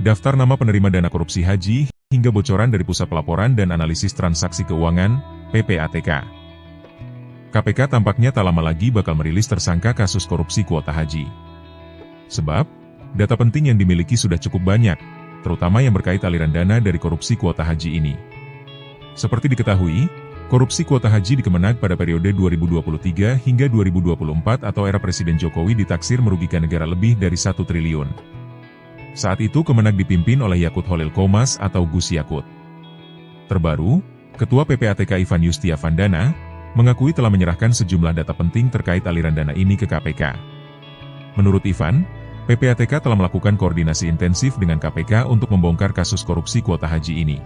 daftar nama penerima dana korupsi haji, hingga bocoran dari Pusat Pelaporan dan Analisis Transaksi Keuangan, PPATK. KPK tampaknya tak lama lagi bakal merilis tersangka kasus korupsi kuota haji. Sebab, data penting yang dimiliki sudah cukup banyak, terutama yang berkait aliran dana dari korupsi kuota haji ini. Seperti diketahui, korupsi kuota haji di Kemenag pada periode 2023 hingga 2024 atau era Presiden Jokowi ditaksir merugikan negara lebih dari 1 triliun. Saat itu Kemenag dipimpin oleh Yakut Holil Komas atau Gus Yakut. Terbaru, Ketua PPATK Ivan Yustiavandana mengakui telah menyerahkan sejumlah data penting terkait aliran dana ini ke KPK. Menurut Ivan, PPATK telah melakukan koordinasi intensif dengan KPK untuk membongkar kasus korupsi kuota haji ini.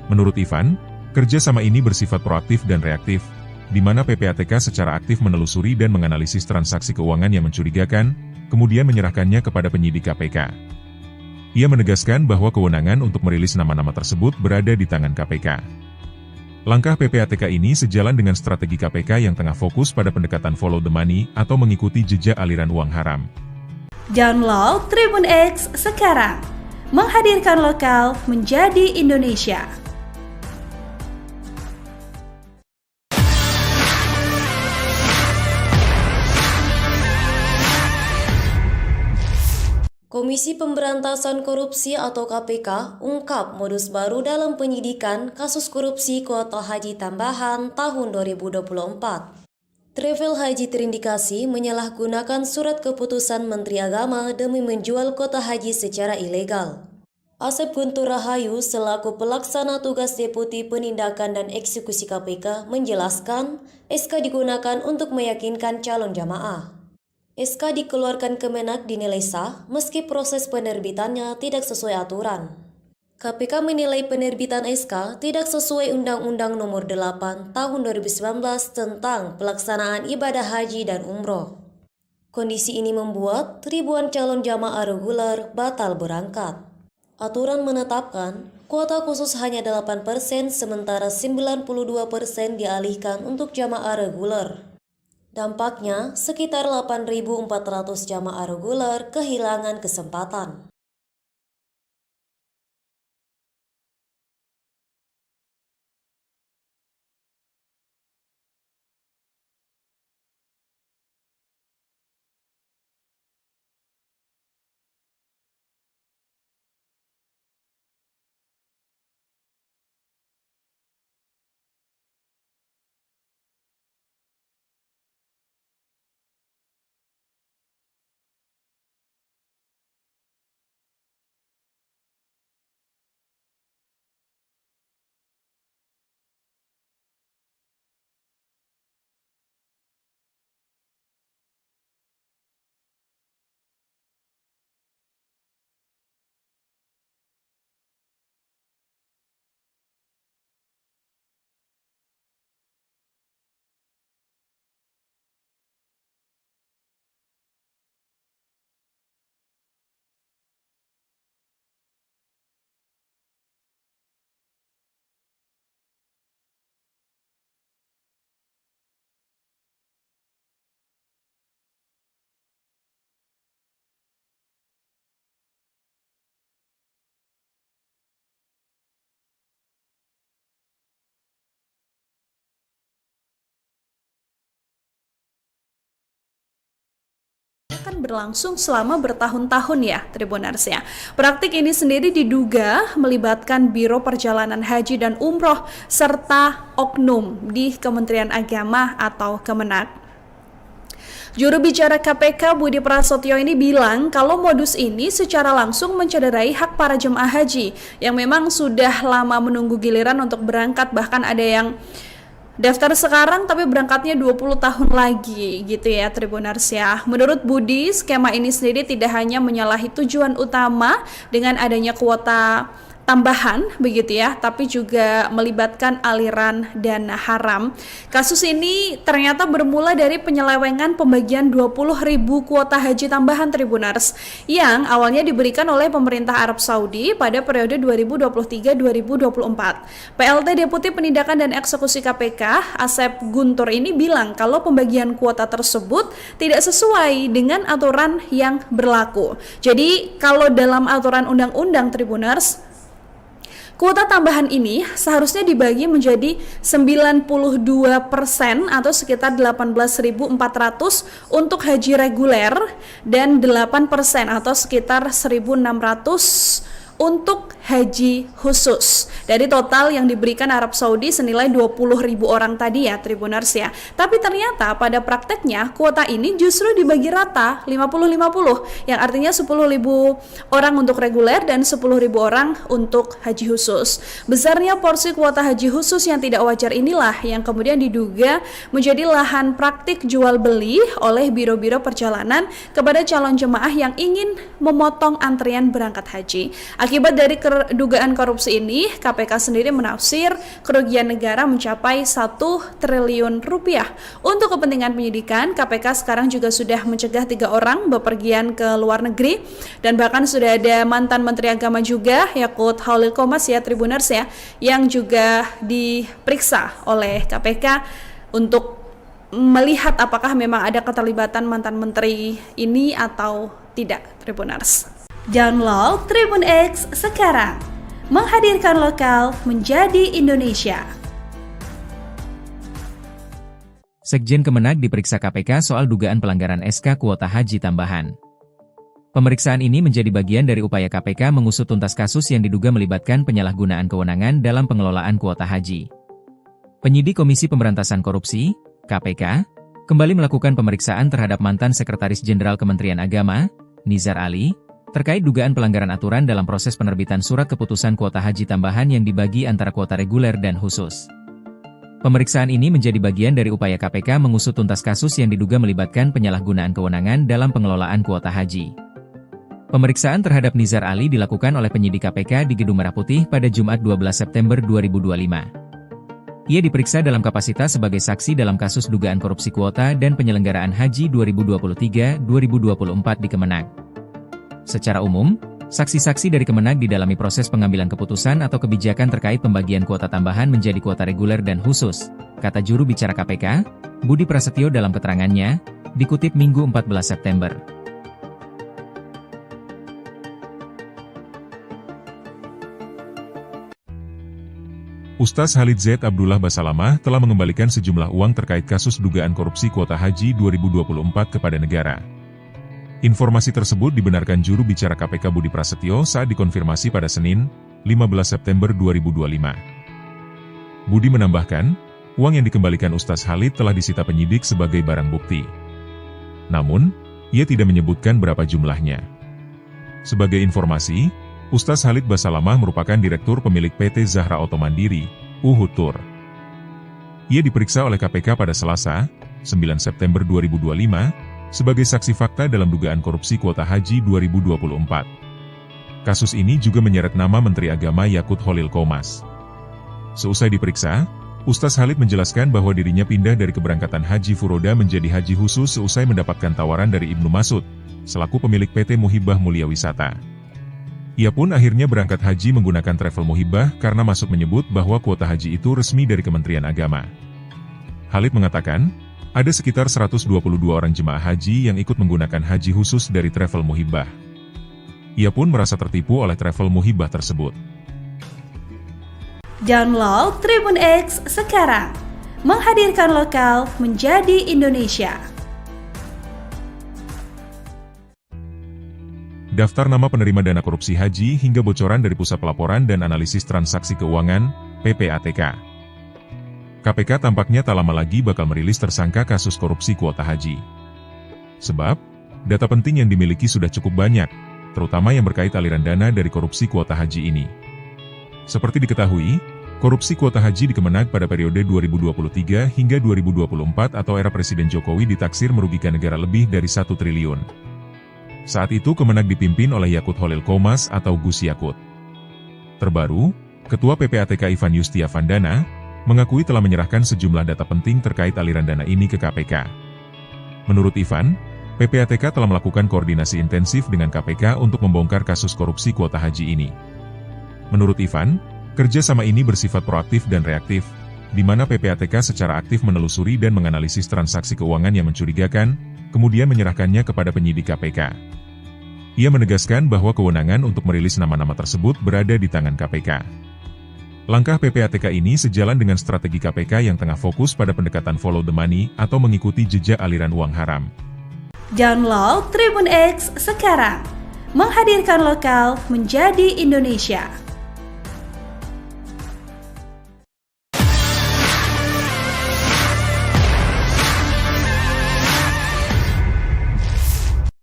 Menurut Ivan, kerjasama ini bersifat proaktif dan reaktif, di mana PPATK secara aktif menelusuri dan menganalisis transaksi keuangan yang mencurigakan, kemudian menyerahkannya kepada penyidik KPK. Ia menegaskan bahwa kewenangan untuk merilis nama-nama tersebut berada di tangan KPK. Langkah PPATK ini sejalan dengan strategi KPK yang tengah fokus pada pendekatan follow the money atau mengikuti jejak aliran uang haram. Download Tribun X sekarang, menghadirkan lokal menjadi Indonesia. Komisi Pemberantasan Korupsi atau KPK ungkap modus baru dalam penyidikan kasus korupsi kuota haji tambahan tahun 2024. Travel Haji terindikasi menyalahgunakan surat keputusan Menteri Agama demi menjual kuota haji secara ilegal. Asep Guntur Rahayu selaku pelaksana tugas Deputi Penindakan dan Eksekusi KPK menjelaskan SK digunakan untuk meyakinkan calon jamaah. SK dikeluarkan Kemenag dinilai sah meski proses penerbitannya tidak sesuai aturan. KPK menilai penerbitan SK tidak sesuai Undang-Undang Nomor 8 Tahun 2019 tentang pelaksanaan ibadah haji dan umroh. Kondisi ini membuat ribuan calon jamaah reguler batal berangkat. Aturan menetapkan kuota khusus hanya 8% sementara 92% dialihkan untuk jamaah reguler. Dampaknya, sekitar 8.400 jamaah reguler kehilangan kesempatan. Kan berlangsung selama bertahun-tahun ya Tribuners ya. Praktik ini sendiri diduga melibatkan Biro Perjalanan Haji dan Umroh serta oknum di Kementerian Agama atau Kemenag. Juru bicara KPK Budi Prasetyo ini bilang kalau modus ini secara langsung mencederai hak para jemaah haji yang memang sudah lama menunggu giliran untuk berangkat, bahkan ada yang daftar sekarang tapi berangkatnya 20 tahun lagi gitu ya Tribuners ya. Menurut Budi, skema ini sendiri tidak hanya menyalahi tujuan utama dengan adanya kuota tambahan begitu ya, tapi juga melibatkan aliran dana haram. Kasus ini ternyata bermula dari penyelewengan pembagian 20.000 kuota haji tambahan Tribuners yang awalnya diberikan oleh pemerintah Arab Saudi pada periode 2023-2024. PLT Deputi Penindakan dan Eksekusi KPK, Asep Guntur ini bilang kalau pembagian kuota tersebut tidak sesuai dengan aturan yang berlaku. Jadi kalau dalam aturan undang-undang Tribuners, kuota tambahan ini seharusnya dibagi menjadi 92% atau sekitar 18.400 untuk haji reguler dan 8% atau sekitar 1.600 untuk haji khusus. Dari total yang diberikan Arab Saudi senilai 20.000 orang tadi ya Tribuners ya. Tapi ternyata pada prakteknya kuota ini justru dibagi rata 50-50, yang artinya 10.000 orang untuk reguler dan 10.000 orang untuk haji khusus. Besarnya porsi kuota haji khusus yang tidak wajar inilah yang kemudian diduga menjadi lahan praktik jual beli oleh biro-biro perjalanan kepada calon jemaah yang ingin memotong antrian berangkat haji. Akibat dari dugaan korupsi ini, KPK sendiri menafsir kerugian negara mencapai 1 triliun rupiah. Untuk kepentingan penyidikan, KPK sekarang juga sudah mencegah 3 orang bepergian ke luar negeri, dan bahkan sudah ada mantan Menteri Agama juga, Yakut Khalil Qomas ya Tribuners ya, yang juga diperiksa oleh KPK untuk melihat apakah memang ada keterlibatan mantan menteri ini atau tidak Tribuners. Download Tribun X sekarang, menghadirkan lokal menjadi Indonesia. Sekjen Kemenag diperiksa KPK soal dugaan pelanggaran SK kuota haji tambahan. Pemeriksaan ini menjadi bagian dari upaya KPK mengusut tuntas kasus yang diduga melibatkan penyalahgunaan kewenangan dalam pengelolaan kuota haji. Penyidik Komisi Pemberantasan Korupsi, KPK, kembali melakukan pemeriksaan terhadap mantan Sekretaris Jenderal Kementerian Agama, Nizar Ali, terkait dugaan pelanggaran aturan dalam proses penerbitan surat keputusan kuota haji tambahan yang dibagi antara kuota reguler dan khusus. Pemeriksaan ini menjadi bagian dari upaya KPK mengusut tuntas kasus yang diduga melibatkan penyalahgunaan kewenangan dalam pengelolaan kuota haji. Pemeriksaan terhadap Nizar Ali dilakukan oleh penyidik KPK di Gedung Merah Putih pada Jumat 12 September 2025. Ia diperiksa dalam kapasitas sebagai saksi dalam kasus dugaan korupsi kuota dan penyelenggaraan haji 2023-2024 di Kemenag. Secara umum, saksi-saksi dari Kemenag didalami proses pengambilan keputusan atau kebijakan terkait pembagian kuota tambahan menjadi kuota reguler dan khusus, kata juru bicara KPK, Budi Prasetyo dalam keterangannya, dikutip Minggu 14 September. Ustaz Khalid Z. Abdullah Basalamah telah mengembalikan sejumlah uang terkait kasus dugaan korupsi kuota haji 2024 kepada negara. Informasi tersebut dibenarkan juru bicara KPK Budi Prasetyo saat dikonfirmasi pada Senin, 15 September 2025. Budi menambahkan, uang yang dikembalikan Ustaz Khalid telah disita penyidik sebagai barang bukti. Namun, ia tidak menyebutkan berapa jumlahnya. Sebagai informasi, Ustaz Khalid Basalamah merupakan direktur pemilik PT Zahra Auto Mandiri, Uhud Tour. Ia diperiksa oleh KPK pada Selasa, 9 September 2025, sebagai saksi fakta dalam dugaan korupsi kuota haji 2024. Kasus ini juga menyeret nama Menteri Agama Yakut Khalil Qomas. Seusai diperiksa, Ustaz Khalid menjelaskan bahwa dirinya pindah dari keberangkatan haji furoda menjadi haji khusus seusai mendapatkan tawaran dari Ibnu Mas'ud, selaku pemilik PT Muhibah Mulia Wisata. Ia pun akhirnya berangkat haji menggunakan travel Muhibah karena Mas'ud menyebut bahwa kuota haji itu resmi dari Kementerian Agama. Khalid mengatakan, ada sekitar 122 orang jemaah haji yang ikut menggunakan haji khusus dari travel Muhibah. Ia pun merasa tertipu oleh travel Muhibah tersebut. Download Tribun X sekarang, menghadirkan lokal menjadi Indonesia. Daftar nama penerima dana korupsi haji hingga bocoran dari Pusat Pelaporan dan Analisis Transaksi Keuangan, PPATK. KPK tampaknya tak lama lagi bakal merilis tersangka kasus korupsi kuota haji. Sebab, data penting yang dimiliki sudah cukup banyak, terutama yang berkait aliran dana dari korupsi kuota haji ini. Seperti diketahui, korupsi kuota haji di Kemenag pada periode 2023 hingga 2024 atau era Presiden Jokowi ditaksir merugikan negara lebih dari 1 triliun. Saat itu Kemenag dipimpin oleh Yakut Khalil Qomas atau Gus Yakut. Terbaru, Ketua PPATK Ivan Yustiavandana mengakui telah menyerahkan sejumlah data penting terkait aliran dana ini ke KPK. Menurut Ivan, PPATK telah melakukan koordinasi intensif dengan KPK untuk membongkar kasus korupsi kuota haji ini. Menurut Ivan, kerjasama ini bersifat proaktif dan reaktif, di mana PPATK secara aktif menelusuri dan menganalisis transaksi keuangan yang mencurigakan, kemudian menyerahkannya kepada penyidik KPK. Ia menegaskan bahwa kewenangan untuk merilis nama-nama tersebut berada di tangan KPK. Langkah PPATK ini sejalan dengan strategi KPK yang tengah fokus pada pendekatan follow the money atau mengikuti jejak aliran uang haram. Download Tribun X sekarang, menghadirkan lokal menjadi Indonesia.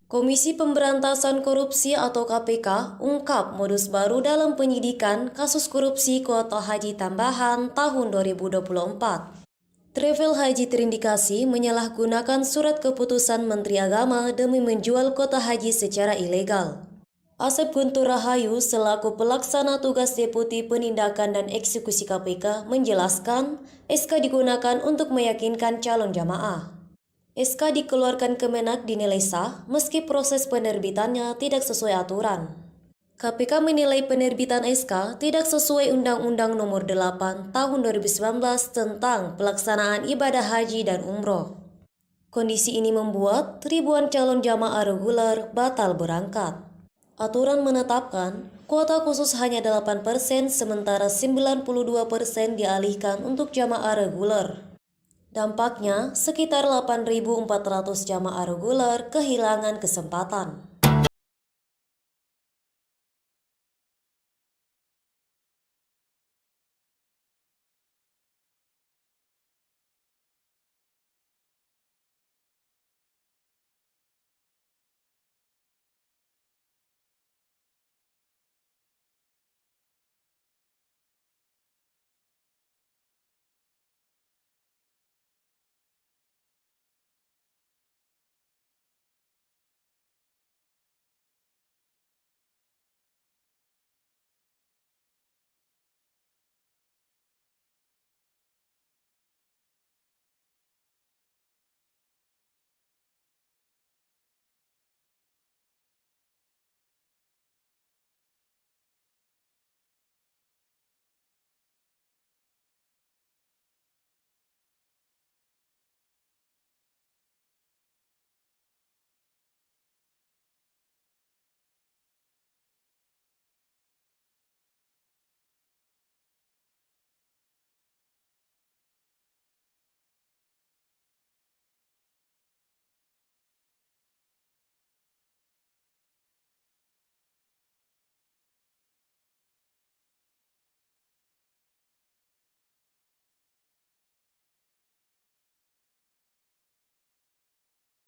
Komisi Pemberantasan Korupsi atau KPK ungkap modus baru dalam penyidikan kasus korupsi kuota haji tambahan tahun 2024. Travel Haji terindikasi menyalahgunakan surat keputusan Menteri Agama demi menjual kuota haji secara ilegal. Asep Guntur Rahayu selaku pelaksana tugas Deputi Penindakan dan Eksekusi KPK menjelaskan SK digunakan untuk meyakinkan calon jamaah. SK dikeluarkan Kemenak dinilai sah meski proses penerbitannya tidak sesuai aturan. KPK menilai penerbitan SK tidak sesuai Undang-Undang Nomor 8 Tahun 2019 tentang pelaksanaan ibadah haji dan umroh. Kondisi ini membuat ribuan calon jamaah reguler batal berangkat. Aturan menetapkan kuota khusus hanya 8% sementara 92% dialihkan untuk jamaah reguler. Dampaknya, sekitar 8.400 jamaah reguler kehilangan kesempatan.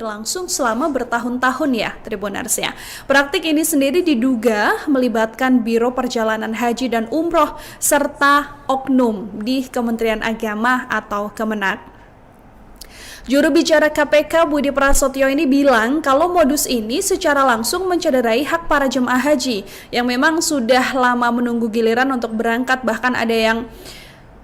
Berlangsung selama bertahun-tahun ya, Tribuners ya. Praktik ini sendiri diduga melibatkan Biro Perjalanan Haji dan Umroh serta oknum di Kementerian Agama atau Kemenak. Juru bicara KPK Budi Prasetyo ini bilang kalau modus ini secara langsung mencederai hak para jemaah haji yang memang sudah lama menunggu giliran untuk berangkat, bahkan ada yang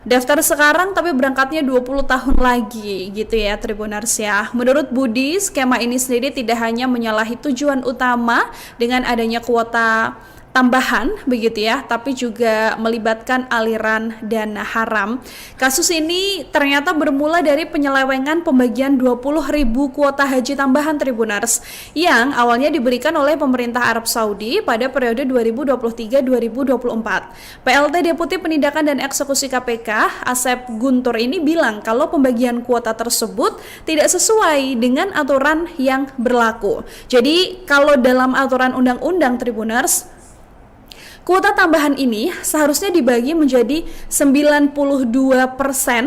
daftar sekarang tapi berangkatnya 20 tahun lagi gitu ya, Tribuners ya. Menurut Budi, skema ini sendiri tidak hanya menyalahi tujuan utama dengan adanya kuota tambahan begitu ya, tapi juga melibatkan aliran dana haram. Kasus ini ternyata bermula dari penyelewengan pembagian 20.000 kuota haji tambahan, Tribuners, yang awalnya diberikan oleh pemerintah Arab Saudi pada periode 2023-2024. PLT Deputi Penindakan dan Eksekusi KPK Asep Guntur ini bilang kalau pembagian kuota tersebut tidak sesuai dengan aturan yang berlaku. Jadi kalau dalam aturan undang-undang, Tribuners, kuota tambahan ini seharusnya dibagi menjadi 92%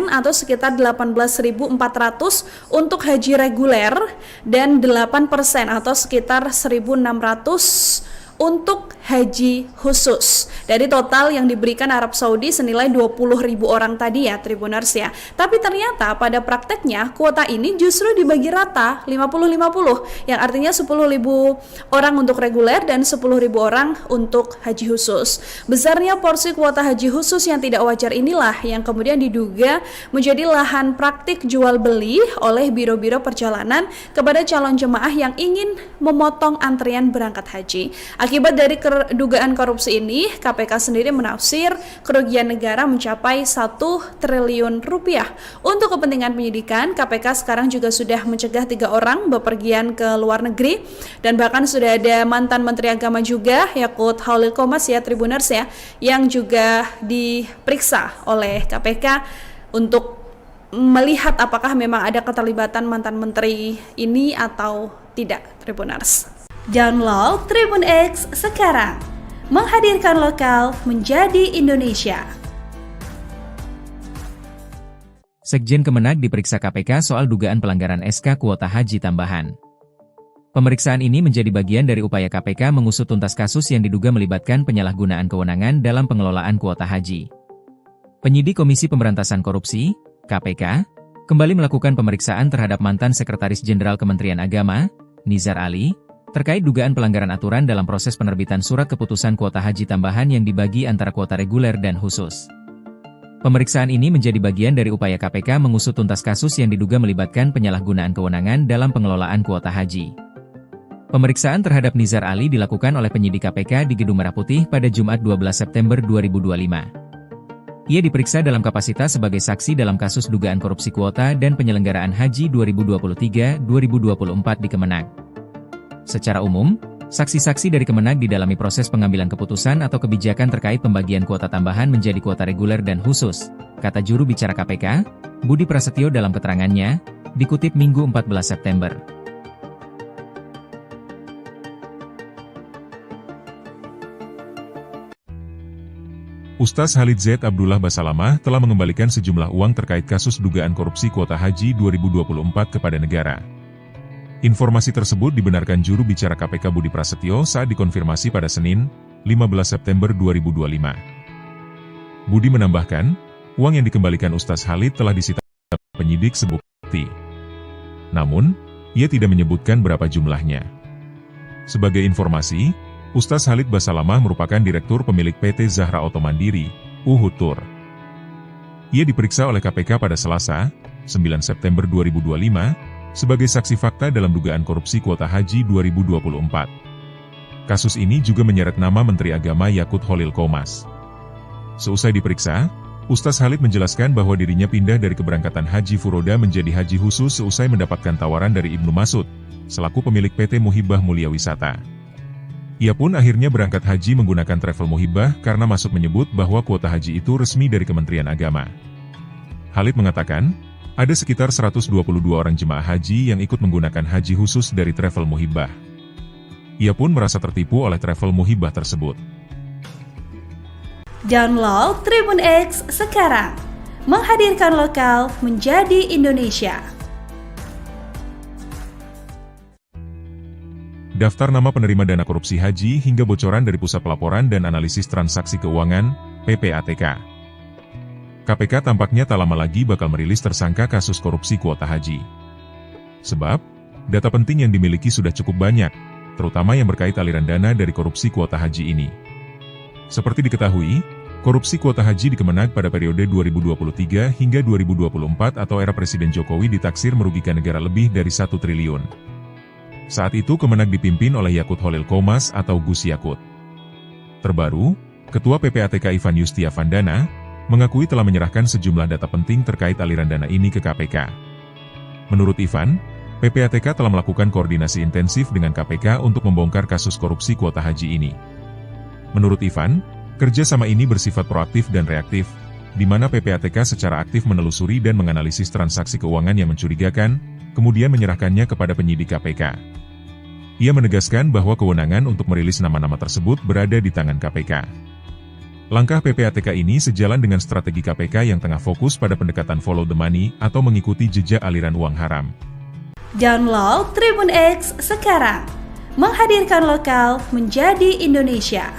atau sekitar 18.400 untuk haji reguler dan 8% atau sekitar 1.600 untuk haji khusus. Dari total yang diberikan Arab Saudi senilai 20.000 orang tadi ya Tribuners ya. Tapi ternyata pada prakteknya kuota ini justru dibagi rata 50-50, yang artinya 10.000 orang untuk reguler dan 10.000 orang untuk haji khusus. Besarnya porsi kuota haji khusus yang tidak wajar inilah yang kemudian diduga menjadi lahan praktik jual beli oleh biro-biro perjalanan kepada calon jemaah yang ingin memotong antrian berangkat haji. Akibat dari dugaan korupsi ini, KPK sendiri menafsir kerugian negara mencapai 1 triliun rupiah. Untuk kepentingan penyidikan, KPK sekarang juga sudah mencegah 3 orang bepergian ke luar negeri, dan bahkan sudah ada mantan Menteri Agama juga, Yakut Khalil Qomas ya Tribuners ya, yang juga diperiksa oleh KPK untuk melihat apakah memang ada keterlibatan mantan menteri ini atau tidak Tribuners. Download Tribun X sekarang, menghadirkan lokal menjadi Indonesia. Sekjen Kemenag diperiksa KPK soal dugaan pelanggaran SK kuota haji tambahan. Pemeriksaan ini menjadi bagian dari upaya KPK mengusut tuntas kasus yang diduga melibatkan penyalahgunaan kewenangan dalam pengelolaan kuota haji. Penyidik Komisi Pemberantasan Korupsi, KPK, kembali melakukan pemeriksaan terhadap mantan Sekretaris Jenderal Kementerian Agama, Nizar Ali, terkait dugaan pelanggaran aturan dalam proses penerbitan surat keputusan kuota haji tambahan yang dibagi antara kuota reguler dan khusus. Pemeriksaan ini menjadi bagian dari upaya KPK mengusut tuntas kasus yang diduga melibatkan penyalahgunaan kewenangan dalam pengelolaan kuota haji. Pemeriksaan terhadap Nizar Ali dilakukan oleh penyidik KPK di Gedung Merah Putih pada Jumat 12 September 2025. Ia diperiksa dalam kapasitas sebagai saksi dalam kasus dugaan korupsi kuota dan penyelenggaraan haji 2023-2024 di Kemenag. Secara umum, saksi-saksi dari Kemenag didalami proses pengambilan keputusan atau kebijakan terkait pembagian kuota tambahan menjadi kuota reguler dan khusus, kata juru bicara KPK, Budi Prasetyo dalam keterangannya, dikutip Minggu 14 September. Ustaz Khalid Z. Abdullah Basalamah telah mengembalikan sejumlah uang terkait kasus dugaan korupsi kuota haji 2024 kepada negara. Informasi tersebut dibenarkan juru bicara KPK Budi Prasetyo saat dikonfirmasi pada Senin, 15 September 2025. Budi menambahkan, uang yang dikembalikan Ustaz Khalid telah disita penyidik sebagai bukti. Namun, ia tidak menyebutkan berapa jumlahnya. Sebagai informasi, Ustaz Khalid Basalamah merupakan direktur pemilik PT Zahra Auto Mandiri, Uhud Tour. Ia diperiksa oleh KPK pada Selasa, 9 September 2025, sebagai saksi fakta dalam dugaan korupsi kuota haji 2024. Kasus ini juga menyeret nama Menteri Agama Yakut Khalil Qomas. Seusai diperiksa, Ustaz Khalid menjelaskan bahwa dirinya pindah dari keberangkatan haji furoda menjadi haji khusus seusai mendapatkan tawaran dari Ibnu Mas'ud, selaku pemilik PT Muhibah Mulia Wisata. Ia pun akhirnya berangkat haji menggunakan travel Muhibah karena Mas'ud menyebut bahwa kuota haji itu resmi dari Kementerian Agama. Khalid mengatakan, ada sekitar 122 orang jemaah haji yang ikut menggunakan haji khusus dari travel Muhibah. Ia pun merasa tertipu oleh travel Muhibah tersebut. Download Tribun X sekarang, menghadirkan lokal menjadi Indonesia. Daftar nama penerima dana korupsi haji hingga bocoran dari Pusat Pelaporan dan Analisis Transaksi Keuangan, PPATK. KPK tampaknya tak lama lagi bakal merilis tersangka kasus korupsi kuota haji. Sebab, data penting yang dimiliki sudah cukup banyak, terutama yang berkait aliran dana dari korupsi kuota haji ini. Seperti diketahui, korupsi kuota haji di Kemenag pada periode 2023 hingga 2024 atau era Presiden Jokowi ditaksir merugikan negara lebih dari 1 triliun. Saat itu Kemenag dipimpin oleh Yakut Khalil Qomas atau Gus Yakut. Terbaru, Ketua PPATK Ivan Yustiavandana mengakui telah menyerahkan sejumlah data penting terkait aliran dana ini ke KPK. Menurut Ivan, PPATK telah melakukan koordinasi intensif dengan KPK untuk membongkar kasus korupsi kuota haji ini. Menurut Ivan, kerjasama ini bersifat proaktif dan reaktif, di mana PPATK secara aktif menelusuri dan menganalisis transaksi keuangan yang mencurigakan, kemudian menyerahkannya kepada penyidik KPK. Ia menegaskan bahwa kewenangan untuk merilis nama-nama tersebut berada di tangan KPK. Langkah PPATK ini sejalan dengan strategi KPK yang tengah fokus pada pendekatan follow the money atau mengikuti jejak aliran uang haram. Download Tribun X sekarang, menghadirkan lokal menjadi Indonesia.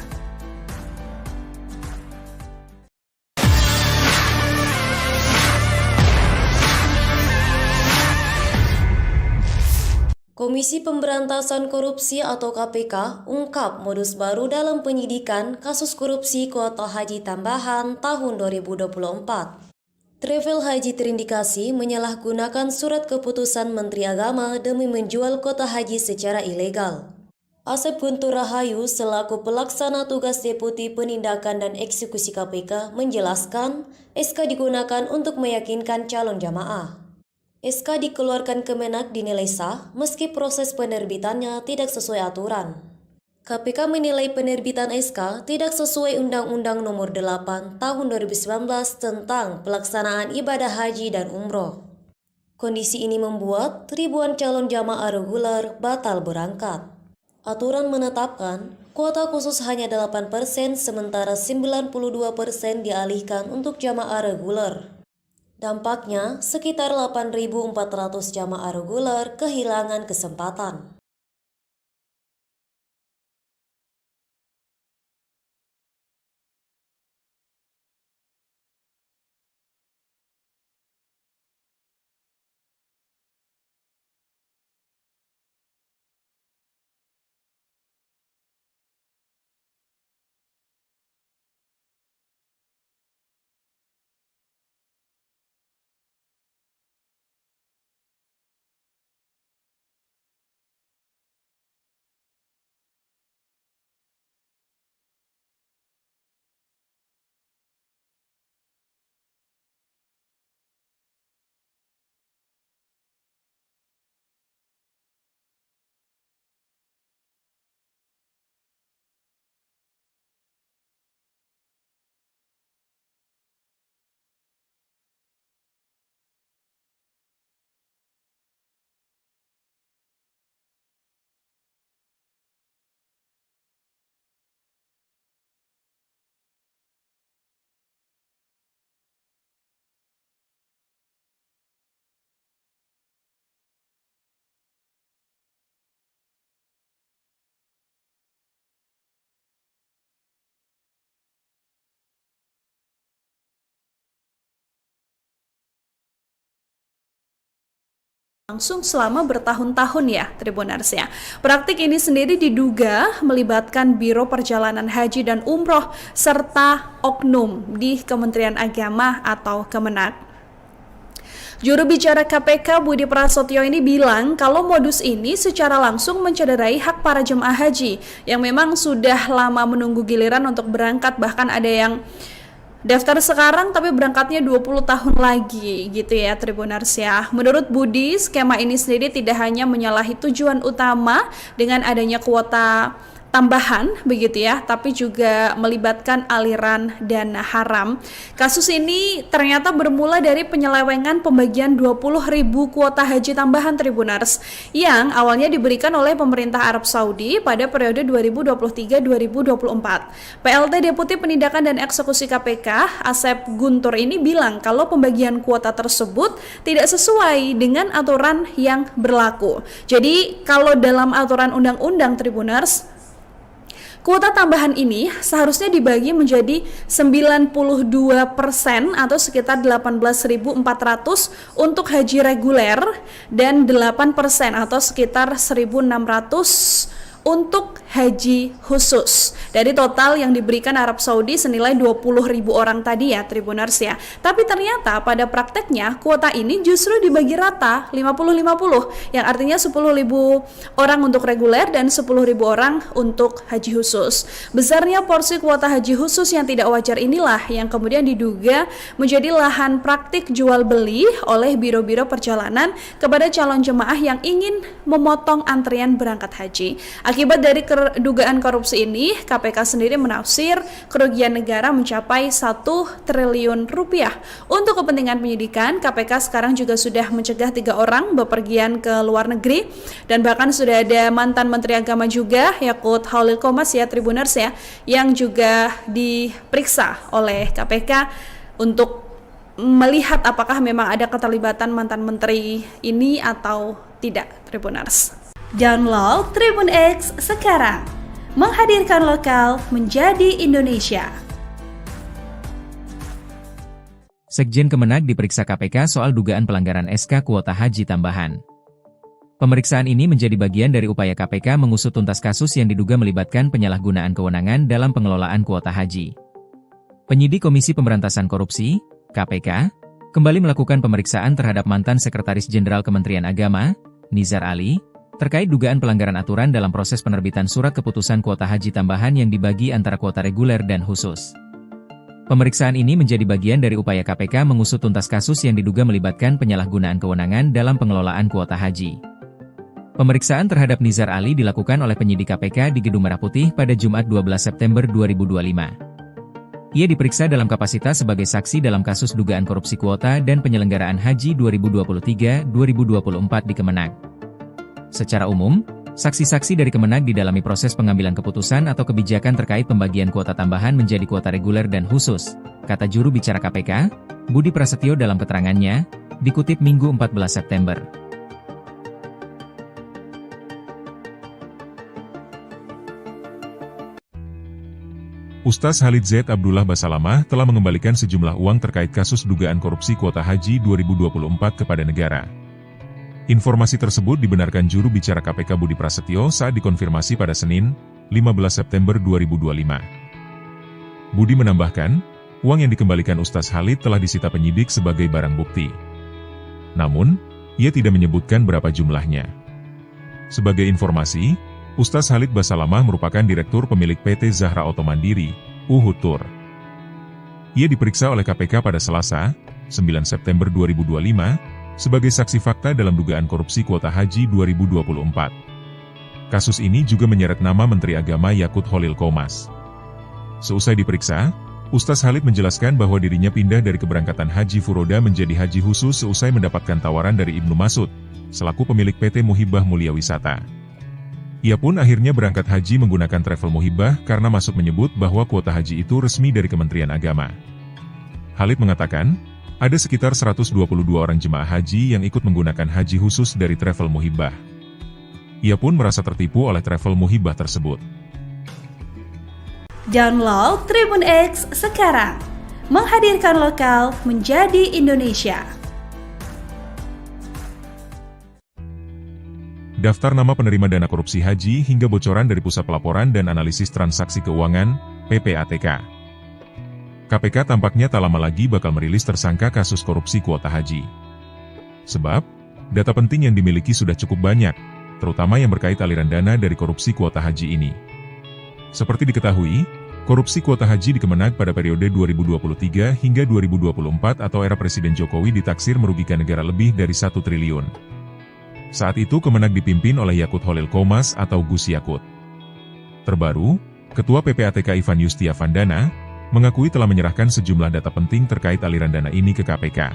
Komisi Pemberantasan Korupsi atau KPK ungkap modus baru dalam penyidikan kasus korupsi kuota haji tambahan tahun 2024. Travel Haji terindikasi menyalahgunakan surat keputusan Menteri Agama demi menjual kuota haji secara ilegal. Asep Guntur Rahayu selaku pelaksana tugas Deputi Penindakan dan Eksekusi KPK menjelaskan SK digunakan untuk meyakinkan calon jamaah. SK dikeluarkan Kemenak dinilai sah meski proses penerbitannya tidak sesuai aturan. KPK menilai penerbitan SK tidak sesuai Undang-Undang Nomor 8 Tahun 2019 tentang pelaksanaan ibadah haji dan umroh. Kondisi ini membuat ribuan calon jamaah reguler batal berangkat. Aturan menetapkan kuota khusus hanya 8% sementara 92% dialihkan untuk jamaah reguler. Dampaknya, sekitar 8.400 jamaah reguler kehilangan kesempatan. Langsung selama bertahun-tahun ya Tribuners ya. Praktik ini sendiri diduga melibatkan Biro Perjalanan Haji dan Umroh serta oknum di Kementerian Agama atau Kemenak. Juru bicara KPK Budi Prasetyo ini bilang kalau modus ini secara langsung mencederai hak para jemaah haji yang memang sudah lama menunggu giliran untuk berangkat, bahkan ada yang daftar sekarang tapi berangkatnya 20 tahun lagi gitu ya Tribuners ya. Menurut Budi, skema ini sendiri tidak hanya menyalahi tujuan utama dengan adanya kuota tambahan begitu ya, tapi juga melibatkan aliran dana haram. Kasus ini ternyata bermula dari penyelewengan pembagian 20.000 kuota haji tambahan Tribuners yang awalnya diberikan oleh pemerintah Arab Saudi pada periode 2023-2024. PLT Deputi Penindakan dan Eksekusi KPK Asep Guntur ini bilang kalau pembagian kuota tersebut tidak sesuai dengan aturan yang berlaku. Jadi kalau dalam aturan undang-undang Tribuners, kuota tambahan ini seharusnya dibagi menjadi 92% atau sekitar 18.400 untuk haji reguler dan 8% atau sekitar 1.600 untuk haji khusus dari total yang diberikan Arab Saudi senilai 20.000 orang tadi ya Tribuners ya. Tapi ternyata pada prakteknya kuota ini justru dibagi rata 50-50 yang artinya 10.000 orang untuk reguler dan 10.000 orang untuk haji khusus. Besarnya porsi kuota haji khusus yang tidak wajar inilah yang kemudian diduga menjadi lahan praktik jual beli oleh biro-biro perjalanan kepada calon jemaah yang ingin memotong antrian berangkat haji. Akibat dari dugaan korupsi ini, KPK sendiri menafsir kerugian negara mencapai 1 triliun rupiah. Untuk kepentingan penyidikan, KPK sekarang juga sudah mencegah 3 orang bepergian ke luar negeri dan bahkan sudah ada mantan Menteri Agama juga, Yakut Khalil Qomas ya Tribuners ya, yang juga diperiksa oleh KPK untuk melihat apakah memang ada keterlibatan mantan menteri ini atau tidak Tribuners. Download Tribun X sekarang, menghadirkan lokal menjadi Indonesia. Sekjen Kemenag diperiksa KPK soal dugaan pelanggaran SK kuota haji tambahan. Pemeriksaan ini menjadi bagian dari upaya KPK mengusut tuntas kasus yang diduga melibatkan penyalahgunaan kewenangan dalam pengelolaan kuota haji. Penyidik Komisi Pemberantasan Korupsi, KPK, kembali melakukan pemeriksaan terhadap mantan Sekretaris Jenderal Kementerian Agama, Nizar Ali, terkait dugaan pelanggaran aturan dalam proses penerbitan surat keputusan kuota haji tambahan yang dibagi antara kuota reguler dan khusus. Pemeriksaan ini menjadi bagian dari upaya KPK mengusut tuntas kasus yang diduga melibatkan penyalahgunaan kewenangan dalam pengelolaan kuota haji. Pemeriksaan terhadap Nizar Ali dilakukan oleh penyidik KPK di Gedung Merah Putih pada Jumat 12 September 2025. Ia diperiksa dalam kapasitas sebagai saksi dalam kasus dugaan korupsi kuota dan penyelenggaraan haji 2023-2024 di Kemenag. Secara umum, saksi-saksi dari Kemenag didalami proses pengambilan keputusan atau kebijakan terkait pembagian kuota tambahan menjadi kuota reguler dan khusus, kata juru bicara KPK, Budi Prasetyo dalam keterangannya, dikutip Minggu 14 September. Ustaz Khalid Z. Abdullah Basalamah telah mengembalikan sejumlah uang terkait kasus dugaan korupsi kuota haji 2024 kepada negara. Informasi tersebut dibenarkan juru bicara KPK Budi Prasetyo saat dikonfirmasi pada Senin, 15 September 2025. Budi menambahkan, uang yang dikembalikan Ustaz Khalid telah disita penyidik sebagai barang bukti. Namun, ia tidak menyebutkan berapa jumlahnya. Sebagai informasi, Ustaz Khalid Basalamah merupakan direktur pemilik PT Zahra Auto Mandiri, Uhud Tour. Ia diperiksa oleh KPK pada Selasa, 9 September 2025, sebagai saksi fakta dalam dugaan korupsi kuota haji 2024. Kasus ini juga menyeret nama Menteri Agama Yakut Khalil Qomas. Seusai diperiksa, Ustaz Khalid menjelaskan bahwa dirinya pindah dari keberangkatan haji furoda menjadi haji khusus seusai mendapatkan tawaran dari Ibnu Mas'ud, selaku pemilik PT Muhibah Mulia Wisata. Ia pun akhirnya berangkat haji menggunakan travel Muhibah karena Mas'ud menyebut bahwa kuota haji itu resmi dari Kementerian Agama. Khalid mengatakan, ada sekitar 122 orang jemaah haji yang ikut menggunakan haji khusus dari travel Muhibah. Ia pun merasa tertipu oleh travel Muhibah tersebut. Download Tribun X sekarang, menghadirkan lokal menjadi Indonesia. Daftar nama penerima dana korupsi haji hingga bocoran dari Pusat Pelaporan dan Analisis Transaksi Keuangan, PPATK. KPK tampaknya tak lama lagi bakal merilis tersangka kasus korupsi kuota haji. Sebab, data penting yang dimiliki sudah cukup banyak, terutama yang berkait aliran dana dari korupsi kuota haji ini. Seperti diketahui, korupsi kuota haji di Kemenag pada periode 2023 hingga 2024 atau era Presiden Jokowi ditaksir merugikan negara lebih dari 1 triliun. Saat itu Kemenag dipimpin oleh Yakut Khalil Qomas atau Gus Yakut. Terbaru, Ketua PPATK Ivan Yustiavandana mengakui telah menyerahkan sejumlah data penting terkait aliran dana ini ke KPK.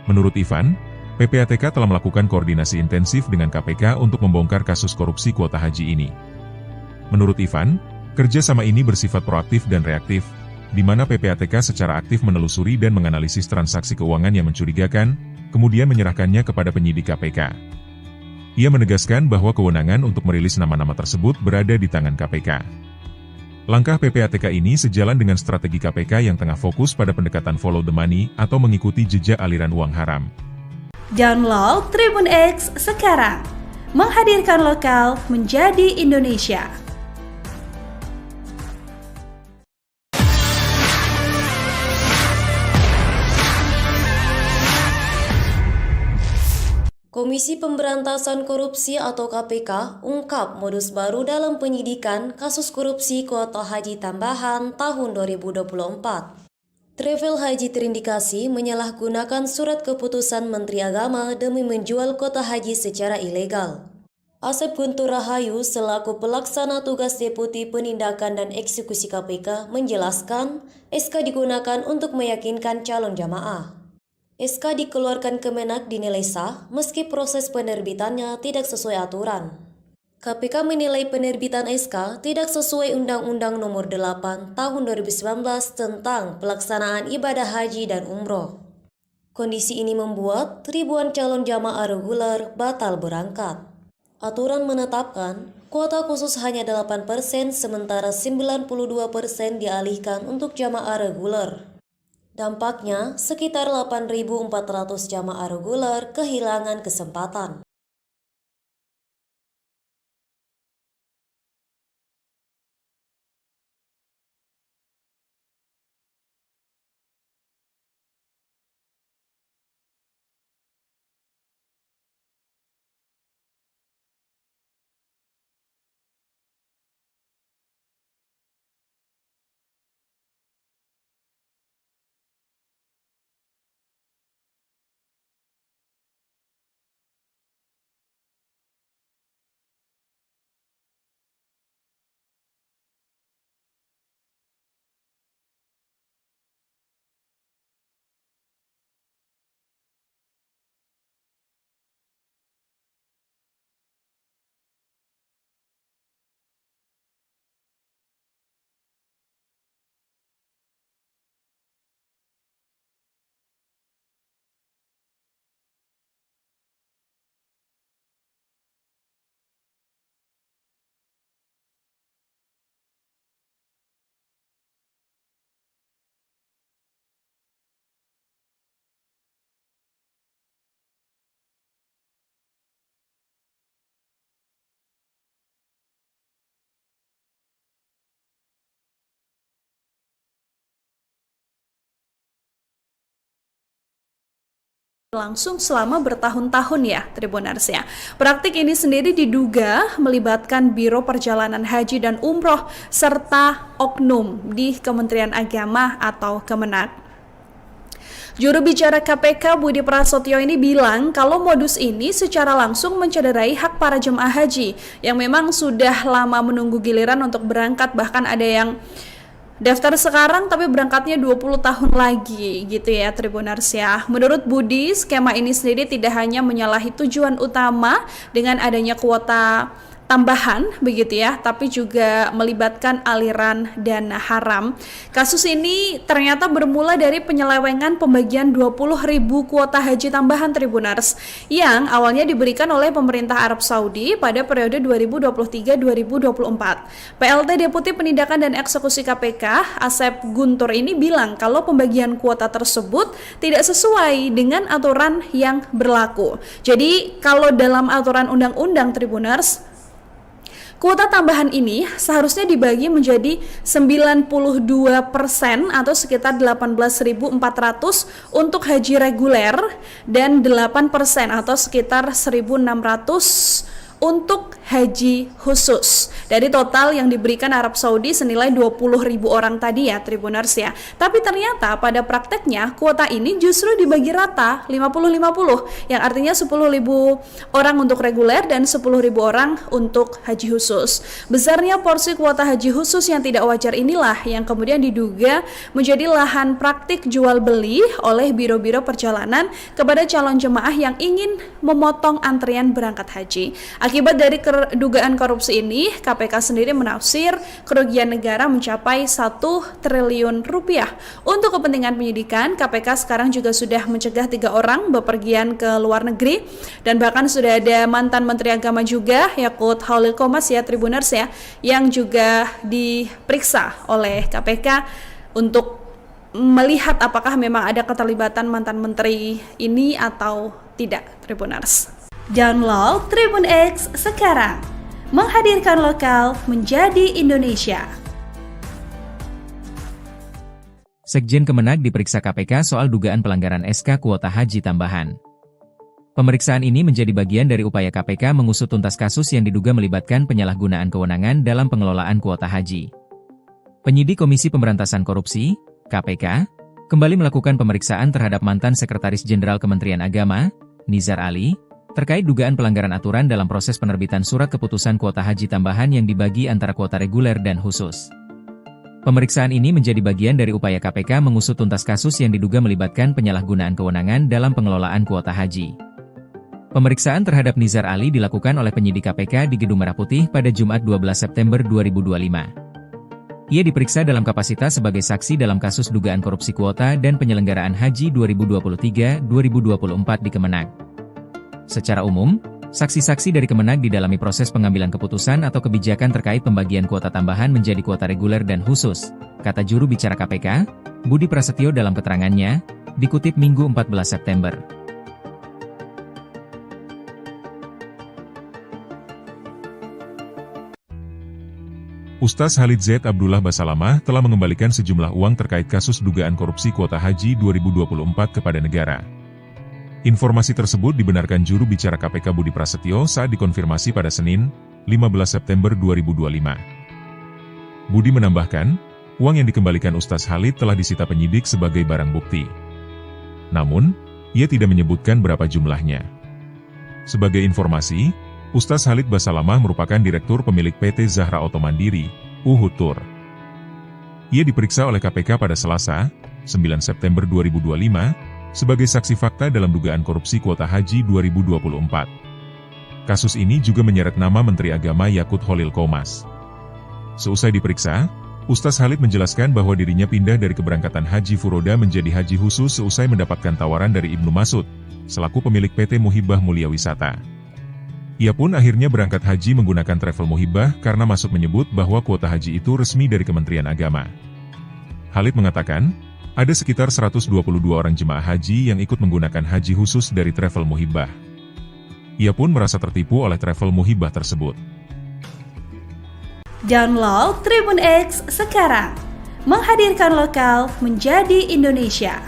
Menurut Ivan, PPATK telah melakukan koordinasi intensif dengan KPK untuk membongkar kasus korupsi kuota haji ini. Menurut Ivan, kerjasama ini bersifat proaktif dan reaktif, di mana PPATK secara aktif menelusuri dan menganalisis transaksi keuangan yang mencurigakan, kemudian menyerahkannya kepada penyidik KPK. Ia menegaskan bahwa kewenangan untuk merilis nama-nama tersebut berada di tangan KPK. Langkah PPATK ini sejalan dengan strategi KPK yang tengah fokus pada pendekatan follow the money atau mengikuti jejak aliran uang haram. Download Tribun X sekarang, menghadirkan lokal menjadi Indonesia. Komisi Pemberantasan Korupsi atau KPK ungkap modus baru dalam penyidikan kasus korupsi kuota haji tambahan tahun 2024. Travel Haji terindikasi menyalahgunakan surat keputusan Menteri Agama demi menjual kuota haji secara ilegal. Asep Guntur Rahayu selaku pelaksana tugas Deputi Penindakan dan Eksekusi KPK menjelaskan SK digunakan untuk meyakinkan calon jamaah. SK dikeluarkan Kemenag dinilai sah meski proses penerbitannya tidak sesuai aturan. KPK menilai penerbitan SK tidak sesuai Undang-Undang Nomor 8 Tahun 2019 tentang pelaksanaan ibadah haji dan umroh. Kondisi ini membuat ribuan calon jamaah reguler batal berangkat. Aturan menetapkan kuota khusus hanya 8%, sementara 92% dialihkan untuk jamaah reguler. Dampaknya, sekitar 8.400 jamaah reguler kehilangan kesempatan. Langsung selama bertahun-tahun ya, Tribuners ya. Praktik ini sendiri diduga melibatkan Biro Perjalanan Haji dan Umroh serta oknum di Kementerian Agama atau Kemenak. Juru bicara KPK Budi Prasetyo ini bilang kalau modus ini secara langsung mencederai hak para jemaah haji yang memang sudah lama menunggu giliran untuk berangkat, bahkan ada yang daftar sekarang tapi berangkatnya 20 tahun lagi gitu ya, Tribuners ya. Menurut Budi, skema ini sendiri tidak hanya menyalahi tujuan utama dengan adanya kuota tambahan begitu ya, tapi juga melibatkan aliran dana haram. Kasus ini ternyata bermula dari penyelewengan pembagian 20.000 kuota haji tambahan, Tribuners, yang awalnya diberikan oleh pemerintah Arab Saudi pada periode 2023-2024. PLT Deputi Penindakan dan Eksekusi KPK Asep Guntur ini bilang kalau pembagian kuota tersebut tidak sesuai dengan aturan yang berlaku. Jadi kalau dalam aturan undang-undang, Tribuners, kuota tambahan ini seharusnya dibagi menjadi 92% atau sekitar 18.400 untuk haji reguler dan 8% atau sekitar 1.600 untuk haji khusus. Dari total yang diberikan Arab Saudi senilai 20.000 orang tadi ya, Tribuners ya. Tapi ternyata pada prakteknya kuota ini justru dibagi rata 50-50, yang artinya 10.000 orang untuk reguler dan 10.000 orang untuk haji khusus. Besarnya porsi kuota haji khusus yang tidak wajar inilah yang kemudian diduga menjadi lahan praktik jual beli oleh biro-biro perjalanan kepada calon jemaah yang ingin memotong antrian berangkat haji. Akibat dari dugaan korupsi ini, KPK sendiri menafsir kerugian negara mencapai 1 triliun rupiah. Untuk kepentingan penyidikan, KPK sekarang juga sudah mencegah 3 orang bepergian ke luar negeri, dan bahkan sudah ada mantan Menteri Agama juga, Yakut Khalil Qomas ya, Tribuners ya, yang juga diperiksa oleh KPK untuk melihat apakah memang ada keterlibatan mantan menteri ini atau tidak, Tribuners. Download Tribun X sekarang, menghadirkan lokal menjadi Indonesia. Sekjen Kemenak diperiksa KPK soal dugaan pelanggaran SK kuota haji tambahan. Pemeriksaan ini menjadi bagian dari upaya KPK mengusut tuntas kasus yang diduga melibatkan penyalahgunaan kewenangan dalam pengelolaan kuota haji. Penyidik Komisi Pemberantasan Korupsi, KPK, kembali melakukan pemeriksaan terhadap mantan Sekretaris Jenderal Kementerian Agama, Nizar Ali, terkait dugaan pelanggaran aturan dalam proses penerbitan surat keputusan kuota haji tambahan yang dibagi antara kuota reguler dan khusus. Pemeriksaan ini menjadi bagian dari upaya KPK mengusut tuntas kasus yang diduga melibatkan penyalahgunaan kewenangan dalam pengelolaan kuota haji. Pemeriksaan terhadap Nizar Ali dilakukan oleh penyidik KPK di Gedung Merah Putih pada Jumat 12 September 2025. Ia diperiksa dalam kapasitas sebagai saksi dalam kasus dugaan korupsi kuota dan penyelenggaraan haji 2023-2024 di Kemenak. Secara umum, Saksi-saksi dari Kemenag didalami proses pengambilan keputusan atau kebijakan terkait pembagian kuota tambahan menjadi kuota reguler dan khusus, kata juru bicara KPK, Budi Prasetyo dalam keterangannya, dikutip Minggu 14 September. Ustaz Khalid Z. Abdullah Basalamah telah mengembalikan sejumlah uang terkait kasus dugaan korupsi kuota haji 2024 kepada negara. Informasi tersebut dibenarkan juru bicara KPK Budi Prasetyo saat dikonfirmasi pada Senin, 15 September 2025. Budi menambahkan, uang yang dikembalikan Ustaz Khalid telah disita penyidik sebagai barang bukti. Namun, ia tidak menyebutkan berapa jumlahnya. Sebagai informasi, Ustaz Khalid Basalamah merupakan direktur pemilik PT Zahra Auto Mandiri, Uhud Tour. Ia diperiksa oleh KPK pada Selasa, 9 September 2025, sebagai saksi fakta dalam dugaan korupsi kuota haji 2024. Kasus ini juga menyeret nama Menteri Agama Yakut Khalil Qomas. Seusai diperiksa, Ustaz Khalid menjelaskan bahwa dirinya pindah dari keberangkatan haji Furoda menjadi haji khusus seusai mendapatkan tawaran dari Ibnu Mas'ud, selaku pemilik PT Muhibah Mulia Wisata. Ia pun akhirnya berangkat haji menggunakan travel Muhibah karena Mas'ud menyebut bahwa kuota haji itu resmi dari Kementerian Agama. Khalid mengatakan, ada sekitar 122 orang jemaah haji yang ikut menggunakan haji khusus dari travel Muhibah. Ia pun merasa tertipu oleh travel Muhibah tersebut. Download Tribun X sekarang, menghadirkan lokal menjadi Indonesia.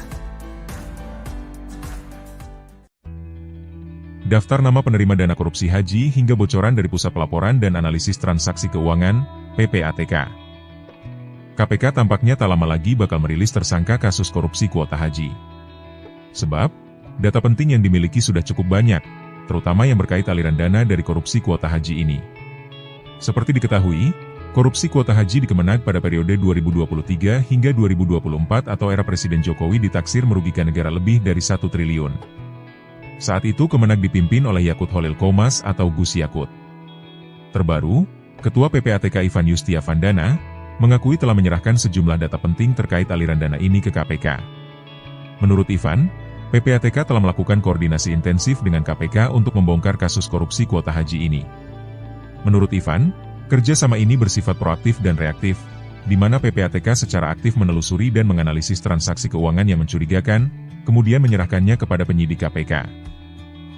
Daftar nama penerima dana korupsi haji hingga bocoran dari Pusat Pelaporan dan Analisis Transaksi Keuangan, PPATK. KPK tampaknya tak lama lagi bakal merilis tersangka kasus korupsi kuota haji. Sebab, data penting yang dimiliki sudah cukup banyak, terutama yang berkait aliran dana dari korupsi kuota haji ini. Seperti diketahui, korupsi kuota haji di Kemenag pada periode 2023 hingga 2024 atau era Presiden Jokowi ditaksir merugikan negara lebih dari 1 triliun. Saat itu Kemenag dipimpin oleh Yakut Khalil Qomas atau Gus Yakut. Terbaru, Ketua PPATK Ivan Yustiavandana mengakui telah menyerahkan sejumlah data penting terkait aliran dana ini ke KPK. Menurut Ivan, PPATK telah melakukan koordinasi intensif dengan KPK untuk membongkar kasus korupsi kuota haji ini. Menurut Ivan, kerjasama ini bersifat proaktif dan reaktif, di mana PPATK secara aktif menelusuri dan menganalisis transaksi keuangan yang mencurigakan, kemudian menyerahkannya kepada penyidik KPK.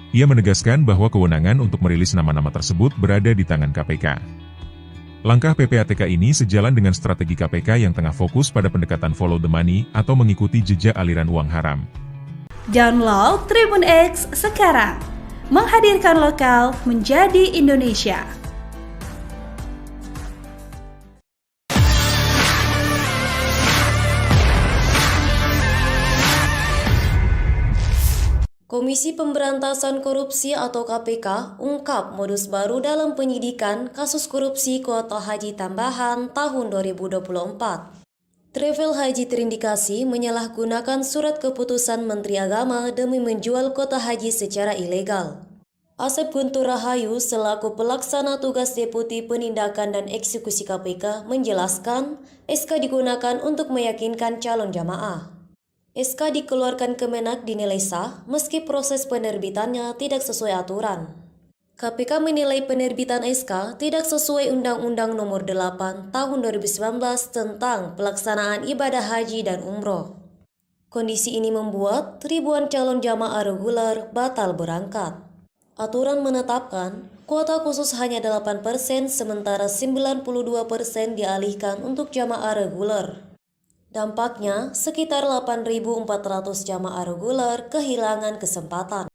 Ia menegaskan bahwa kewenangan untuk merilis nama-nama tersebut berada di tangan KPK. Langkah PPATK ini sejalan dengan strategi KPK yang tengah fokus pada pendekatan follow the money atau mengikuti jejak aliran uang haram. Download Tribun X sekarang, menghadirkan lokal menjadi Indonesia. Komisi Pemberantasan Korupsi atau KPK ungkap modus baru dalam penyidikan kasus korupsi kuota haji tambahan tahun 2024. Travel haji terindikasi menyalahgunakan surat keputusan Menteri Agama demi menjual kuota haji secara ilegal. Asep Guntur Rahayu selaku pelaksana tugas Deputi Penindakan dan Eksekusi KPK menjelaskan SK digunakan untuk meyakinkan calon jamaah. SK dikeluarkan Kemenag dinilai sah meski proses penerbitannya tidak sesuai aturan. KPK menilai penerbitan SK tidak sesuai Undang-Undang Nomor 8 Tahun 2019 tentang pelaksanaan ibadah haji dan umroh. Kondisi ini membuat ribuan calon jamaah reguler batal berangkat. Aturan menetapkan kuota khusus hanya 8% sementara 92% dialihkan untuk jamaah reguler. Dampaknya, sekitar 8.400 jamaah reguler kehilangan kesempatan.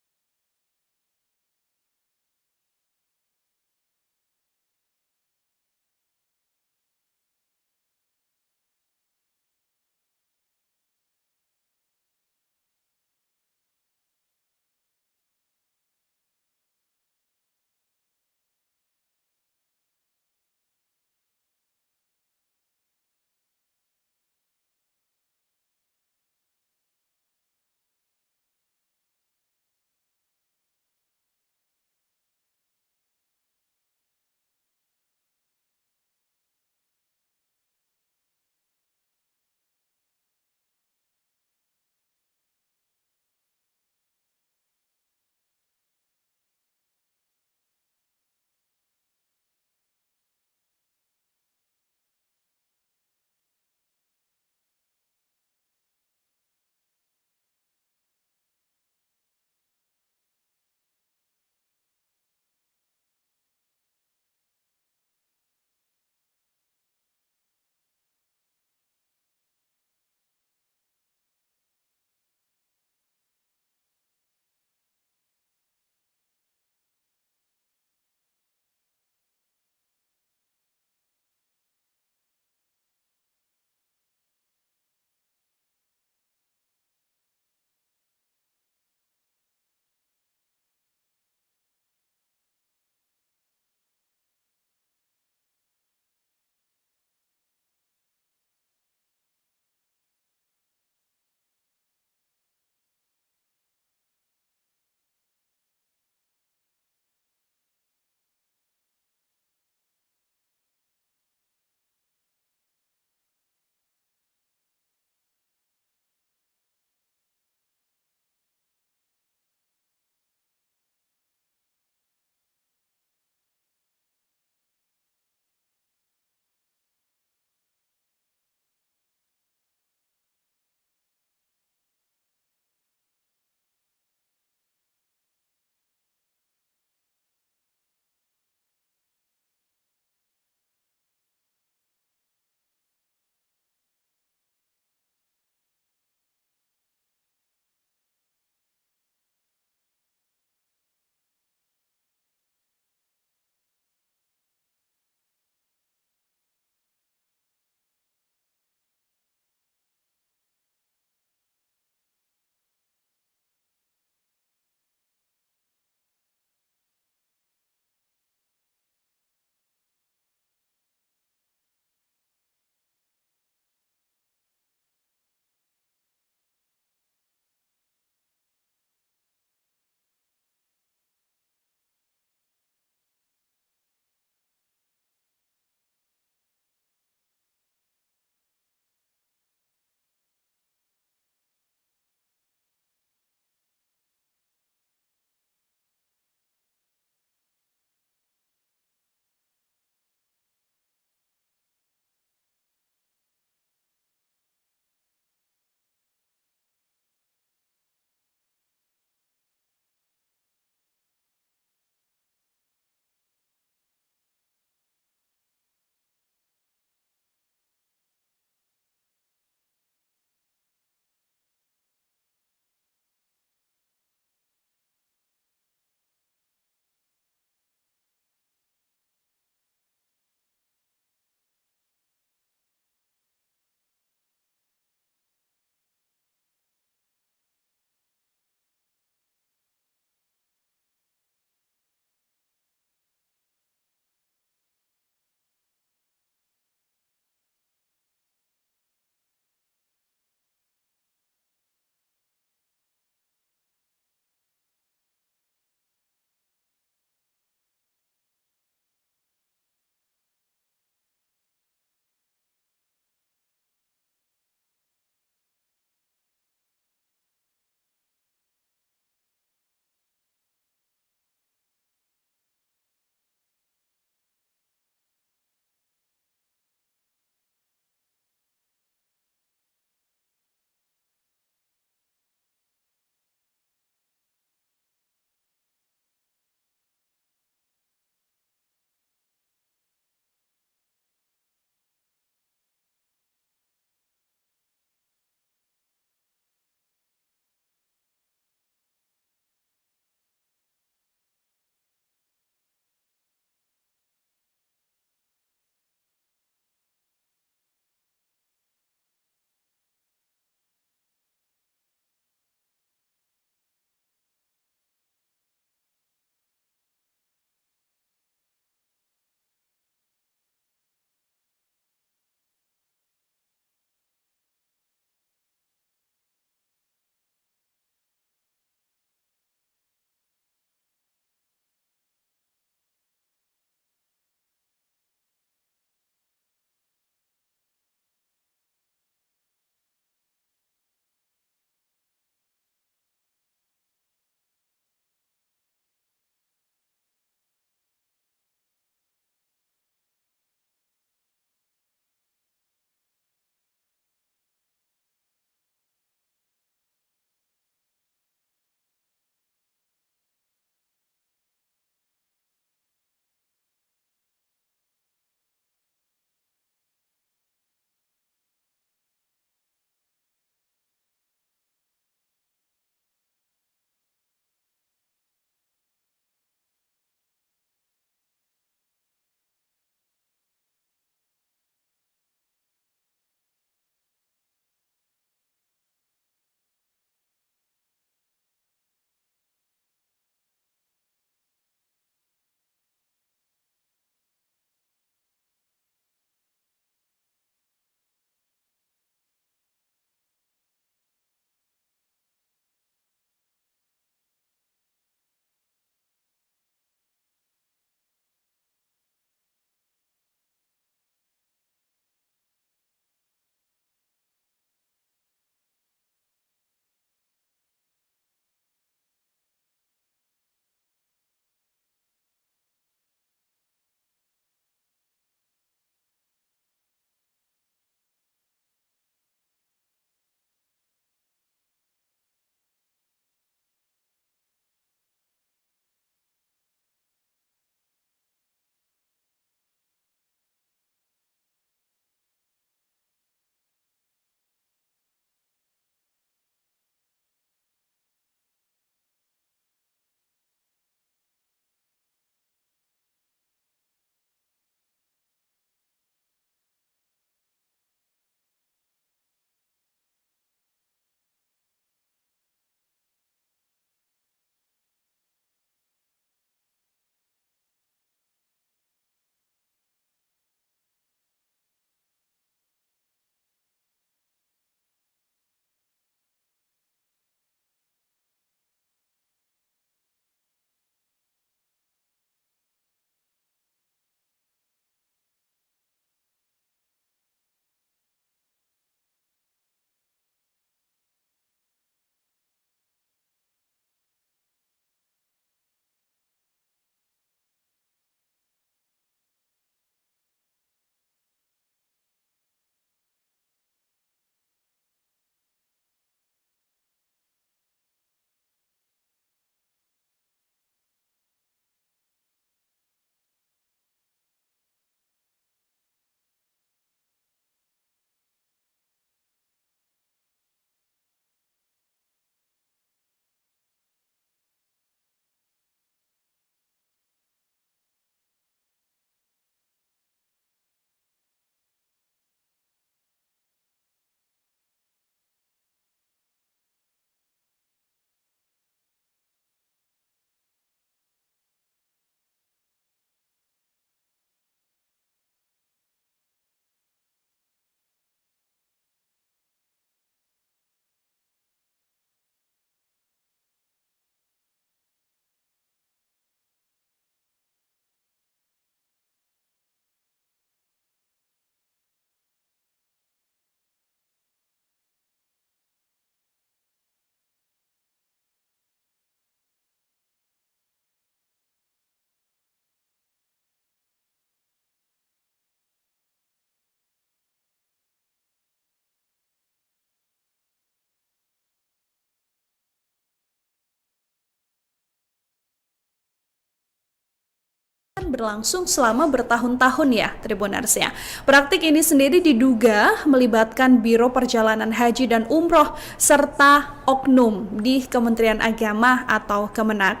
kan berlangsung selama bertahun-tahun ya, Tribuners ya. Praktik ini sendiri diduga melibatkan Biro Perjalanan Haji dan Umroh serta oknum di Kementerian Agama atau Kemenag.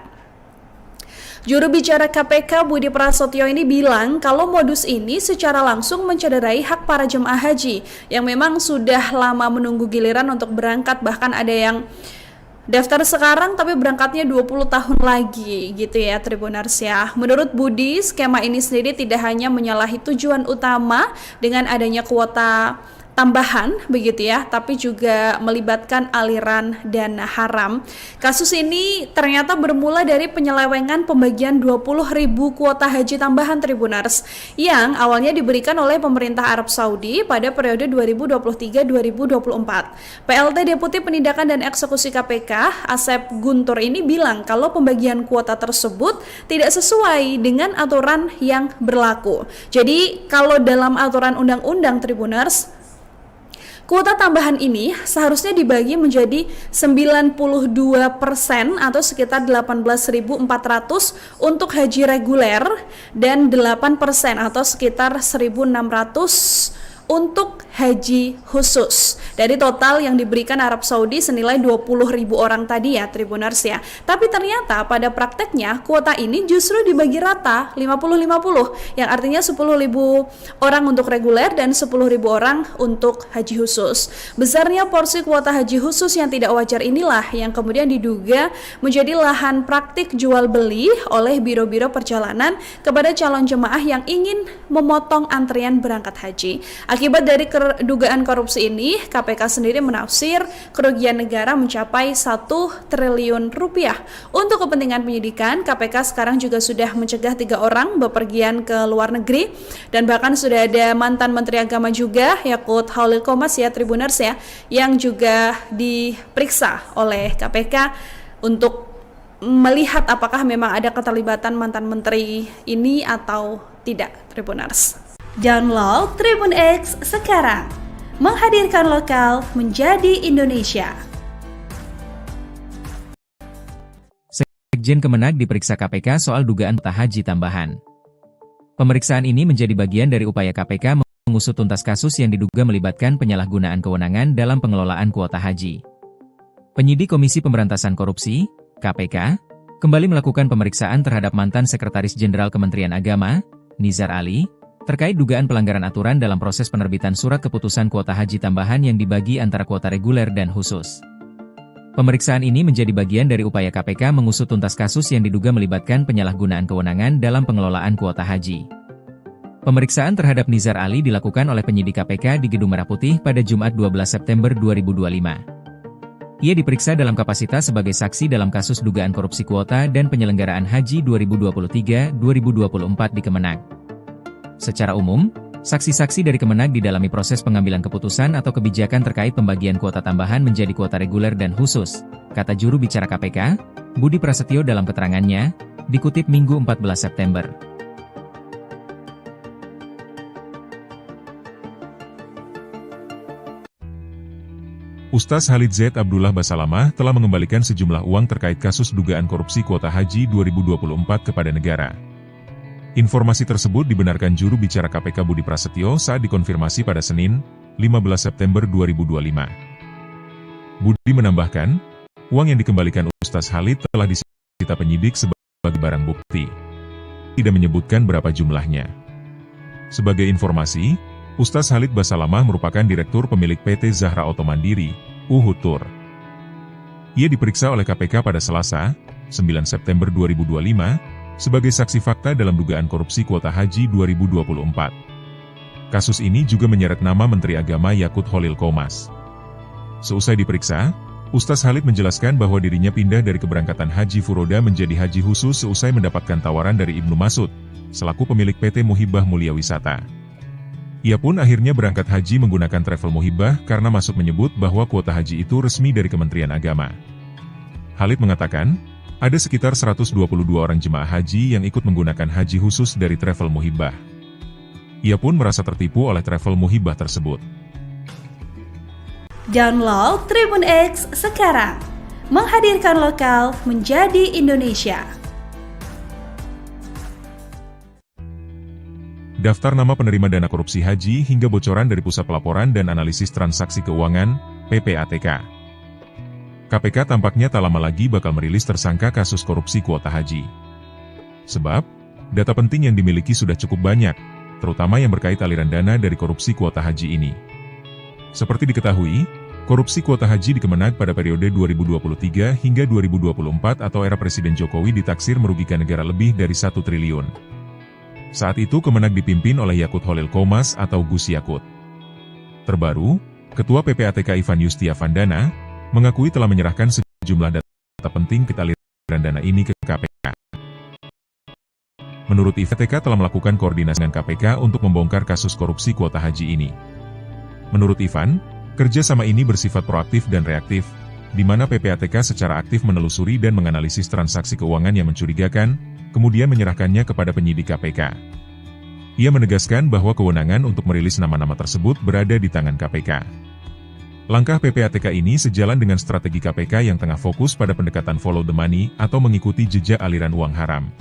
Juru bicara KPK Budi Prasetyo ini bilang kalau modus ini secara langsung mencederai hak para jemaah haji yang memang sudah lama menunggu giliran untuk berangkat, bahkan ada yang daftar sekarang tapi berangkatnya 20 tahun lagi gitu ya, Tribuners ya. Menurut Budi, skema ini sendiri tidak hanya menyalahi tujuan utama dengan adanya kuota tambahan begitu ya, tapi juga melibatkan aliran dana haram. Kasus ini ternyata bermula dari penyelewengan pembagian 20.000 kuota haji tambahan, Tribuners, yang awalnya diberikan oleh pemerintah Arab Saudi pada periode 2023-2024. PLT Deputi Penindakan dan Eksekusi KPK Asep Guntur ini bilang kalau pembagian kuota tersebut tidak sesuai dengan aturan yang berlaku. Jadi kalau dalam aturan undang-undang, Tribuners, kuota tambahan ini seharusnya dibagi menjadi 92% atau sekitar 18.400 untuk haji reguler dan 8% atau sekitar 1.600 untuk haji khusus dari total yang diberikan Arab Saudi senilai 20.000 orang tadi ya, Tribuners ya. Tapi ternyata pada prakteknya kuota ini justru dibagi rata 50-50, yang artinya 10.000 orang untuk reguler dan 10.000 orang untuk haji khusus. Besarnya porsi kuota haji khusus yang tidak wajar inilah yang kemudian diduga menjadi lahan praktik jual beli oleh biro-biro perjalanan kepada calon jemaah yang ingin memotong antrian berangkat haji. Akibat dari dugaan korupsi ini, KPK sendiri menafsir kerugian negara mencapai 1 triliun rupiah. Untuk kepentingan penyidikan, KPK sekarang juga sudah mencegah 3 orang bepergian ke luar negeri, dan bahkan sudah ada mantan Menteri Agama juga, Yakut Khalil Qomas ya, Tribuners ya, yang juga diperiksa oleh KPK untuk melihat apakah memang ada keterlibatan mantan menteri ini atau tidak, Tribuners. Download Tribun X sekarang, menghadirkan lokal menjadi Indonesia. Sekjen Kemenag diperiksa KPK soal dugaan kuota haji tambahan. Pemeriksaan ini menjadi bagian dari upaya KPK mengusut tuntas kasus yang diduga melibatkan penyalahgunaan kewenangan dalam pengelolaan kuota haji. Penyidik Komisi Pemberantasan Korupsi, KPK, kembali melakukan pemeriksaan terhadap mantan Sekretaris Jenderal Kementerian Agama, Nizar Ali, terkait dugaan pelanggaran aturan dalam proses penerbitan surat keputusan kuota haji tambahan yang dibagi antara kuota reguler dan khusus. Pemeriksaan ini menjadi bagian dari upaya KPK mengusut tuntas kasus yang diduga melibatkan penyalahgunaan kewenangan dalam pengelolaan kuota haji. Pemeriksaan terhadap Nizar Ali dilakukan oleh penyidik KPK di Gedung Merah Putih pada Jumat 12 September 2025. Ia diperiksa dalam kapasitas sebagai saksi dalam kasus dugaan korupsi kuota dan penyelenggaraan haji 2023-2024 di Kemenag. Secara umum, saksi-saksi dari Kemenag didalami proses pengambilan keputusan atau kebijakan terkait pembagian kuota tambahan menjadi kuota reguler dan khusus, kata juru bicara KPK, Budi Prasetyo dalam keterangannya, dikutip Minggu 14 September. Ustaz Khalid Z. Abdullah Basalamah telah mengembalikan sejumlah uang terkait kasus dugaan korupsi kuota haji 2024 kepada negara. Informasi tersebut dibenarkan juru bicara KPK Budi Prasetyo saat dikonfirmasi pada Senin, 15 September 2025. Budi menambahkan, uang yang dikembalikan Ustaz Khalid telah disita penyidik sebagai barang bukti. Tidak menyebutkan berapa jumlahnya. Sebagai informasi, Ustaz Khalid Basalamah merupakan direktur pemilik PT Zahra Auto Mandiri, Uhud Tour. Ia diperiksa oleh KPK pada Selasa, 9 September 2025, sebagai saksi fakta dalam dugaan korupsi kuota haji 2024. Kasus ini juga menyeret nama Menteri Agama Yakut Khalil Qomas. Seusai diperiksa, Ustaz Khalid menjelaskan bahwa dirinya pindah dari keberangkatan haji furoda menjadi haji khusus seusai mendapatkan tawaran dari Ibnu Mas'ud, selaku pemilik PT Muhibah Mulia Wisata. Ia pun akhirnya berangkat haji menggunakan travel Muhibah karena Mas'ud menyebut bahwa kuota haji itu resmi dari Kementerian Agama. Khalid mengatakan, ada sekitar 122 orang jemaah haji yang ikut menggunakan haji khusus dari travel Muhibah. Ia pun merasa tertipu oleh travel Muhibah tersebut. Download Tribun X sekarang, menghadirkan lokal menjadi Indonesia. daftar nama penerima dana korupsi haji hingga bocoran dari Pusat Pelaporan dan Analisis Transaksi Keuangan, PPATK. KPK tampaknya tak lama lagi bakal merilis tersangka kasus korupsi kuota haji. Sebab, data penting yang dimiliki sudah cukup banyak, terutama yang berkait aliran dana dari korupsi kuota haji ini. Seperti diketahui, korupsi kuota haji di Kemenag pada periode 2023 hingga 2024 atau era Presiden Jokowi ditaksir merugikan negara lebih dari 1 triliun. Saat itu Kemenag dipimpin oleh Yakut Holil Komas atau Gus Yakut. Terbaru, Ketua PPATK Ivan Yustiavandana mengakui telah menyerahkan sejumlah data penting ke aliran dana ini ke KPK. Menurut Ivan, PPATK telah melakukan koordinasi dengan KPK untuk membongkar kasus korupsi kuota haji ini. Menurut Ivan, kerjasama ini bersifat proaktif dan reaktif, di mana PPATK secara aktif menelusuri dan menganalisis transaksi keuangan yang mencurigakan, kemudian menyerahkannya kepada penyidik KPK. Ia menegaskan bahwa kewenangan untuk merilis nama-nama tersebut berada di tangan KPK. Langkah PPATK ini sejalan dengan strategi KPK yang tengah fokus pada pendekatan follow the money atau mengikuti jejak aliran uang haram.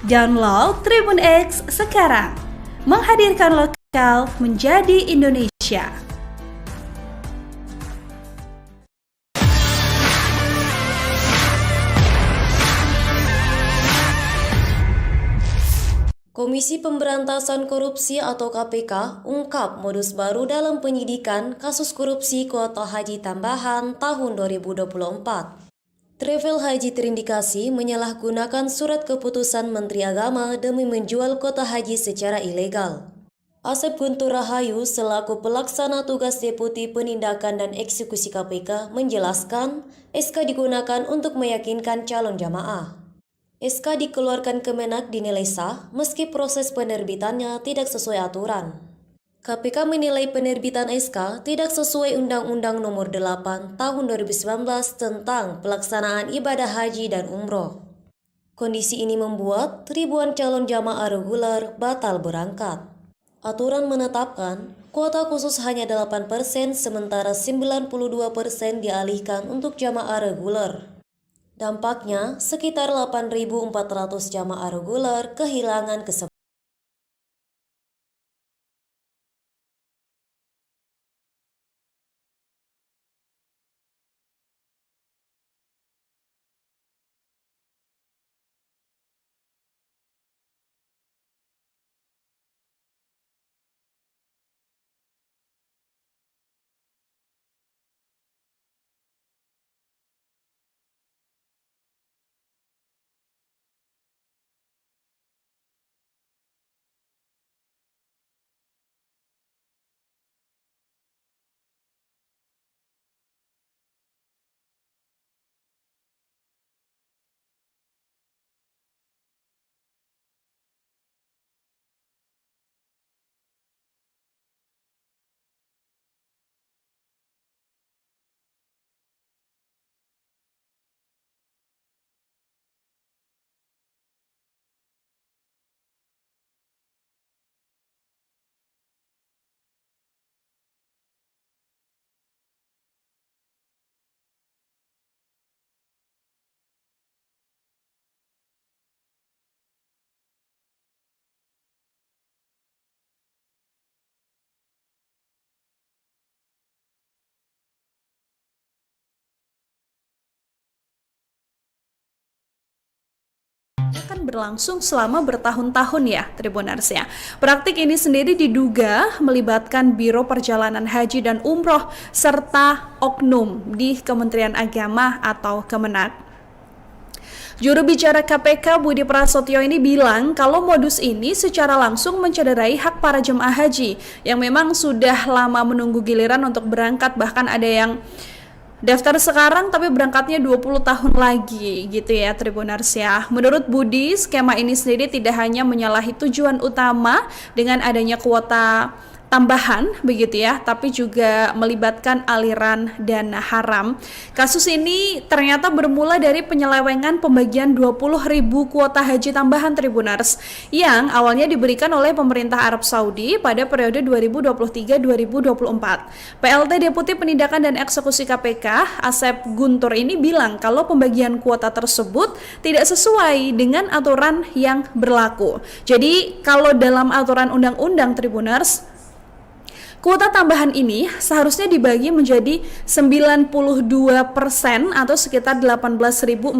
Download Tribun X sekarang, menghadirkan lokal menjadi Indonesia. Komisi Pemberantasan Korupsi atau KPK ungkap modus baru dalam penyidikan kasus korupsi kuota haji tambahan tahun 2024. Travel Haji terindikasi menyalahgunakan surat keputusan Menteri Agama demi menjual kuota haji secara ilegal. Asep Guntur Rahayu selaku pelaksana tugas Deputi Penindakan dan Eksekusi KPK menjelaskan SK digunakan untuk meyakinkan calon jamaah. SK dikeluarkan Kemenag dinilai sah meski proses penerbitannya tidak sesuai aturan. KPK menilai penerbitan SK tidak sesuai Undang-Undang Nomor 8 Tahun 2019 tentang pelaksanaan ibadah haji dan umroh. Kondisi ini membuat ribuan calon jamaah reguler batal berangkat. Aturan menetapkan kuota khusus hanya 8% sementara 92% dialihkan untuk jamaah reguler. Dampaknya, sekitar 8.400 jamaah reguler kehilangan kesempatan. Akan berlangsung selama bertahun-tahun ya, Tribuners ya. Praktik ini sendiri diduga melibatkan Biro Perjalanan Haji dan Umroh serta oknum di Kementerian Agama atau Kemenag. Juru bicara KPK Budi Prasetyo ini bilang kalau modus ini secara langsung mencederai hak para jemaah haji yang memang sudah lama menunggu giliran untuk berangkat, bahkan ada yang daftar sekarang tapi berangkatnya 20 tahun lagi gitu ya, Tribuners ya. Menurut Budi, skema ini sendiri tidak hanya menyalahi tujuan utama dengan adanya kuota tambahan begitu ya, tapi juga melibatkan aliran dana haram. Kasus ini ternyata bermula dari penyelewengan pembagian 20.000 kuota haji tambahan Tribuners yang awalnya diberikan oleh pemerintah Arab Saudi pada periode 2023-2024. PLT Deputi Penindakan dan Eksekusi KPK, Asep Guntur ini bilang kalau pembagian kuota tersebut tidak sesuai dengan aturan yang berlaku. Jadi kalau dalam aturan undang-undang Tribuners, kuota tambahan ini seharusnya dibagi menjadi 92% atau sekitar 18.400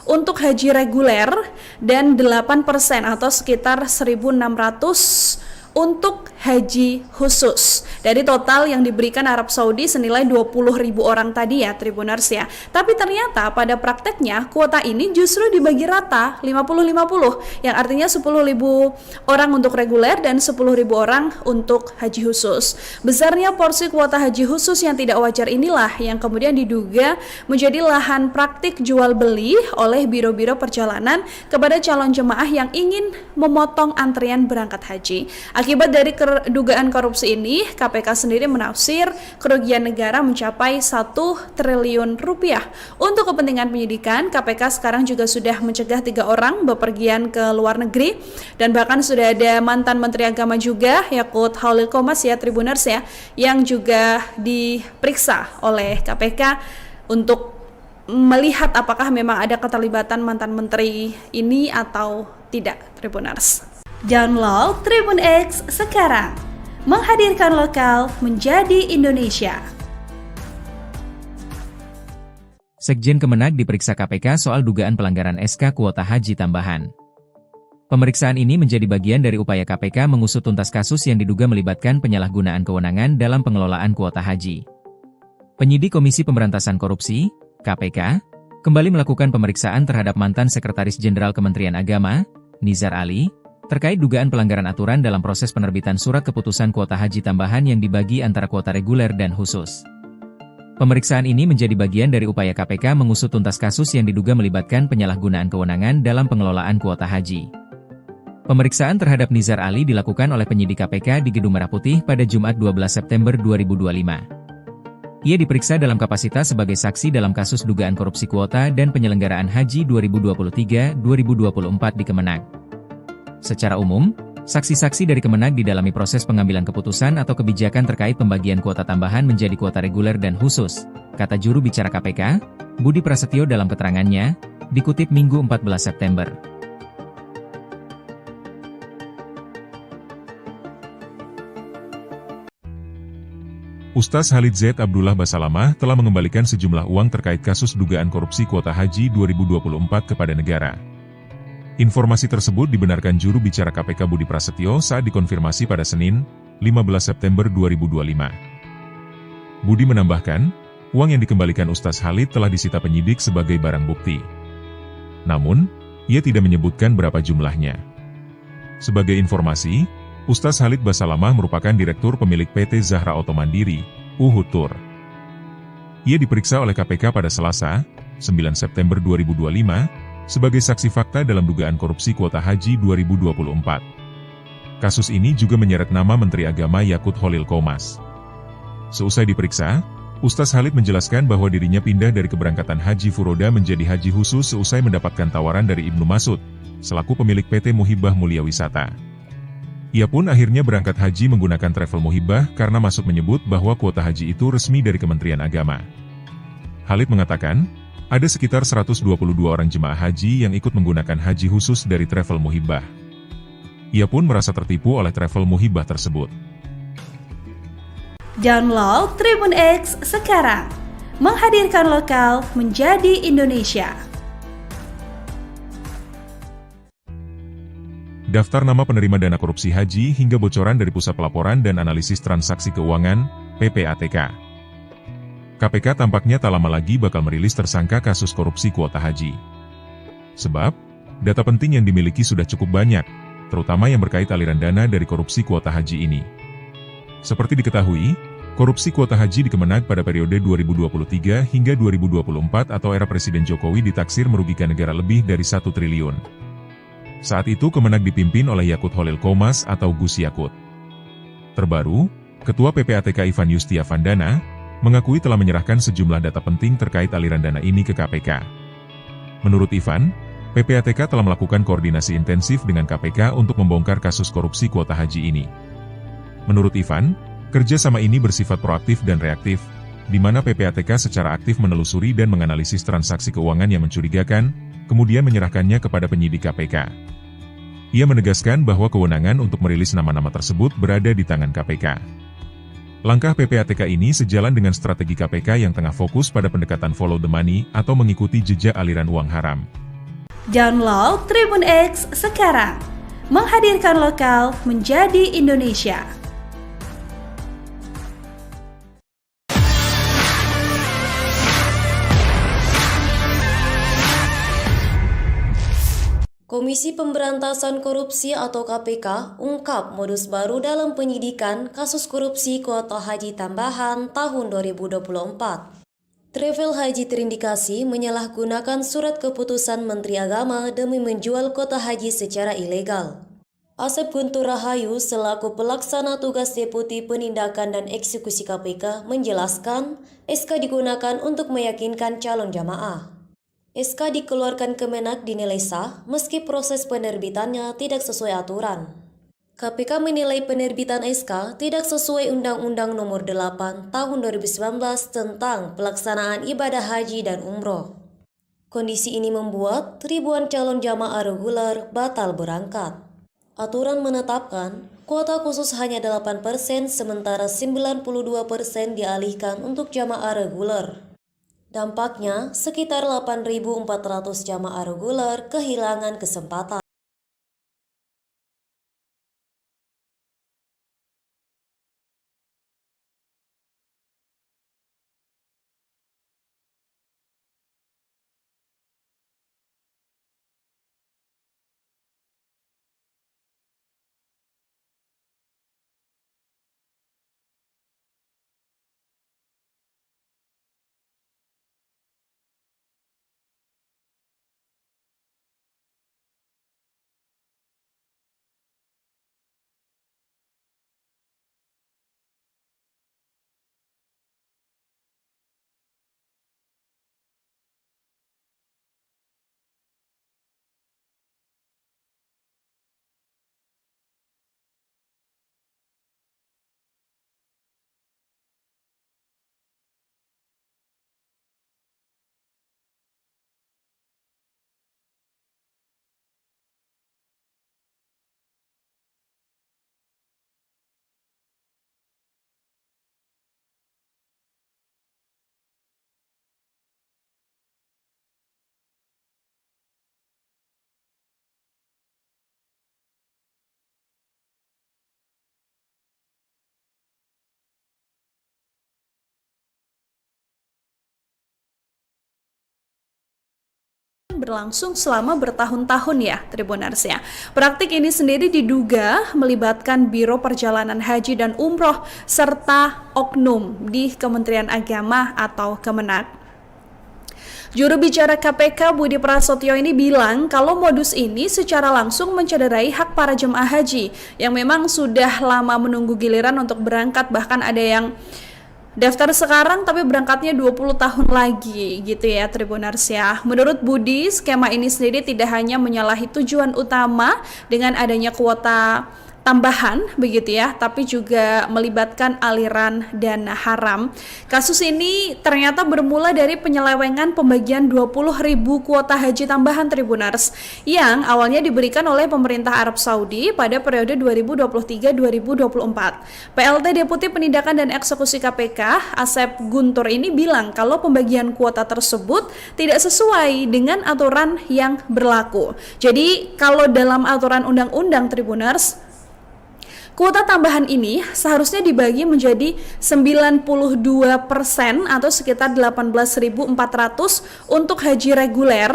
untuk haji reguler dan 8% atau sekitar 1.600 untuk haji khusus dari total yang diberikan Arab Saudi senilai 20.000 orang tadi ya Tribuners ya. Tapi ternyata pada prakteknya kuota ini justru dibagi rata 50-50 yang artinya 10.000 orang untuk reguler dan 10.000 orang untuk haji khusus. Besarnya porsi kuota haji khusus yang tidak wajar inilah yang kemudian diduga menjadi lahan praktik jual beli oleh biro-biro perjalanan kepada calon jemaah yang ingin memotong antrian berangkat haji. Akibat dari dugaan korupsi ini, KPK sendiri menafsir kerugian negara mencapai 1 triliun rupiah. Untuk kepentingan penyidikan, KPK sekarang juga sudah mencegah 3 orang bepergian ke luar negeri dan bahkan sudah ada mantan Menteri Agama juga, Yakut Khalil Qomas ya Tribuners ya, yang juga diperiksa oleh KPK untuk melihat apakah memang ada keterlibatan mantan menteri ini atau tidak Tribuners. Download Tribun X sekarang, menghadirkan lokal menjadi Indonesia. Sekjen Kemenag diperiksa KPK soal dugaan pelanggaran SK kuota haji tambahan. Pemeriksaan ini menjadi bagian dari upaya KPK mengusut tuntas kasus yang diduga melibatkan penyalahgunaan kewenangan dalam pengelolaan kuota haji. Penyidik Komisi Pemberantasan Korupsi, KPK, kembali melakukan pemeriksaan terhadap mantan Sekretaris Jenderal Kementerian Agama, Nizar Ali, terkait dugaan pelanggaran aturan dalam proses penerbitan surat keputusan kuota haji tambahan yang dibagi antara kuota reguler dan khusus. Pemeriksaan ini menjadi bagian dari upaya KPK mengusut tuntas kasus yang diduga melibatkan penyalahgunaan kewenangan dalam pengelolaan kuota haji. Pemeriksaan terhadap Nizar Ali dilakukan oleh penyidik KPK di Gedung Merah Putih pada Jumat 12 September 2025. Ia diperiksa dalam kapasitas sebagai saksi dalam kasus dugaan korupsi kuota dan penyelenggaraan haji 2023-2024 di Kemenag. Secara umum, saksi-saksi dari Kemenag didalami proses pengambilan keputusan atau kebijakan terkait pembagian kuota tambahan menjadi kuota reguler dan khusus, kata juru bicara KPK, Budi Prasetyo dalam keterangannya, dikutip Minggu 14 September. Ustaz Khalid Z. Abdullah Basalamah telah mengembalikan sejumlah uang terkait kasus dugaan korupsi kuota haji 2024 kepada negara. Informasi tersebut dibenarkan juru bicara KPK Budi Prasetyo saat dikonfirmasi pada Senin, 15 September 2025. Budi menambahkan, uang yang dikembalikan Ustaz Khalid telah disita penyidik sebagai barang bukti. Namun, ia tidak menyebutkan berapa jumlahnya. Sebagai informasi, Ustaz Khalid Basalamah merupakan direktur pemilik PT Zahra Auto Mandiri, Uhutur. Ia diperiksa oleh KPK pada Selasa, 9 September 2025, sebagai saksi fakta dalam dugaan korupsi kuota haji 2024. Kasus ini juga menyeret nama Menteri Agama Yakut Khalil Qomas. Seusai diperiksa, Ustaz Khalid menjelaskan bahwa dirinya pindah dari keberangkatan haji furoda menjadi haji khusus seusai mendapatkan tawaran dari Ibnu Mas'ud, selaku pemilik PT Muhibah Mulia Wisata. Ia pun akhirnya berangkat haji menggunakan travel Muhibah karena Mas'ud menyebut bahwa kuota haji itu resmi dari Kementerian Agama. Khalid mengatakan, ada sekitar 122 orang jemaah haji yang ikut menggunakan haji khusus dari travel Muhibah. Ia pun merasa tertipu oleh travel Muhibah tersebut. Download Tribun X sekarang, menghadirkan lokal menjadi Indonesia. Daftar nama penerima dana korupsi haji hingga bocoran dari Pusat Pelaporan dan Analisis Transaksi Keuangan, PPATK. KPK tampaknya tak lama lagi bakal merilis tersangka kasus korupsi kuota haji. Sebab, data penting yang dimiliki sudah cukup banyak, terutama yang berkait aliran dana dari korupsi kuota haji ini. Seperti diketahui, korupsi kuota haji di Kemenag pada periode 2023 hingga 2024 atau era Presiden Jokowi ditaksir merugikan negara lebih dari 1 triliun. Saat itu Kemenag dipimpin oleh Yakut Khalil Qomas atau Gus Yakut. Terbaru, Ketua PPATK Ivan Yustiavandana mengakui telah menyerahkan sejumlah data penting terkait aliran dana ini ke KPK. Menurut Ivan, PPATK telah melakukan koordinasi intensif dengan KPK untuk membongkar kasus korupsi kuota haji ini. Menurut Ivan, kerjasama ini bersifat proaktif dan reaktif, di mana PPATK secara aktif menelusuri dan menganalisis transaksi keuangan yang mencurigakan, kemudian menyerahkannya kepada penyidik KPK. Ia menegaskan bahwa kewenangan untuk merilis nama-nama tersebut berada di tangan KPK. Langkah PPATK ini sejalan dengan strategi KPK yang tengah fokus pada pendekatan follow the money atau mengikuti jejak aliran uang haram. Download Tribun X sekarang, menghadirkan lokal menjadi Indonesia. Komisi Pemberantasan Korupsi atau KPK ungkap modus baru dalam penyidikan kasus korupsi kuota haji tambahan tahun 2024. Travel Haji terindikasi menyalahgunakan surat keputusan Menteri Agama demi menjual kuota haji secara ilegal. Asep Guntur Rahayu selaku pelaksana tugas Deputi Penindakan dan Eksekusi KPK menjelaskan SK digunakan untuk meyakinkan calon jamaah. SK dikeluarkan Kemenak dinilai sah meski proses penerbitannya tidak sesuai aturan. KPK menilai penerbitan SK tidak sesuai Undang-Undang Nomor 8 Tahun 2019 tentang pelaksanaan ibadah haji dan umroh. Kondisi ini membuat ribuan calon jamaah reguler batal berangkat. Aturan menetapkan kuota khusus hanya 8% sementara 92% dialihkan untuk jamaah reguler. Dampaknya, sekitar 8.400 jamaah reguler kehilangan kesempatan. Berlangsung selama bertahun-tahun ya, Tribuners ya. Praktik ini sendiri diduga melibatkan Biro Perjalanan Haji dan Umroh serta oknum di Kementerian Agama atau Kemenak. Juru bicara KPK Budi Prasetyo ini bilang kalau modus ini secara langsung mencederai hak para jemaah haji yang memang sudah lama menunggu giliran untuk berangkat, bahkan ada yang daftar sekarang tapi berangkatnya 20 tahun lagi gitu ya, Tribuners ya. Menurut Budi, skema ini sendiri tidak hanya menyalahi tujuan utama dengan adanya kuota tambahan begitu ya, tapi juga melibatkan aliran dana haram. Kasus ini ternyata bermula dari penyelewengan pembagian 20.000 kuota haji tambahan, Tribuners, yang awalnya diberikan oleh pemerintah Arab Saudi pada periode 2023-2024. PLT Deputi Penindakan dan Eksekusi KPK Asep Guntur ini bilang kalau pembagian kuota tersebut tidak sesuai dengan aturan yang berlaku. Jadi kalau dalam aturan undang-undang, Tribuners, kuota tambahan ini seharusnya dibagi menjadi 92% atau sekitar 18.400 untuk haji reguler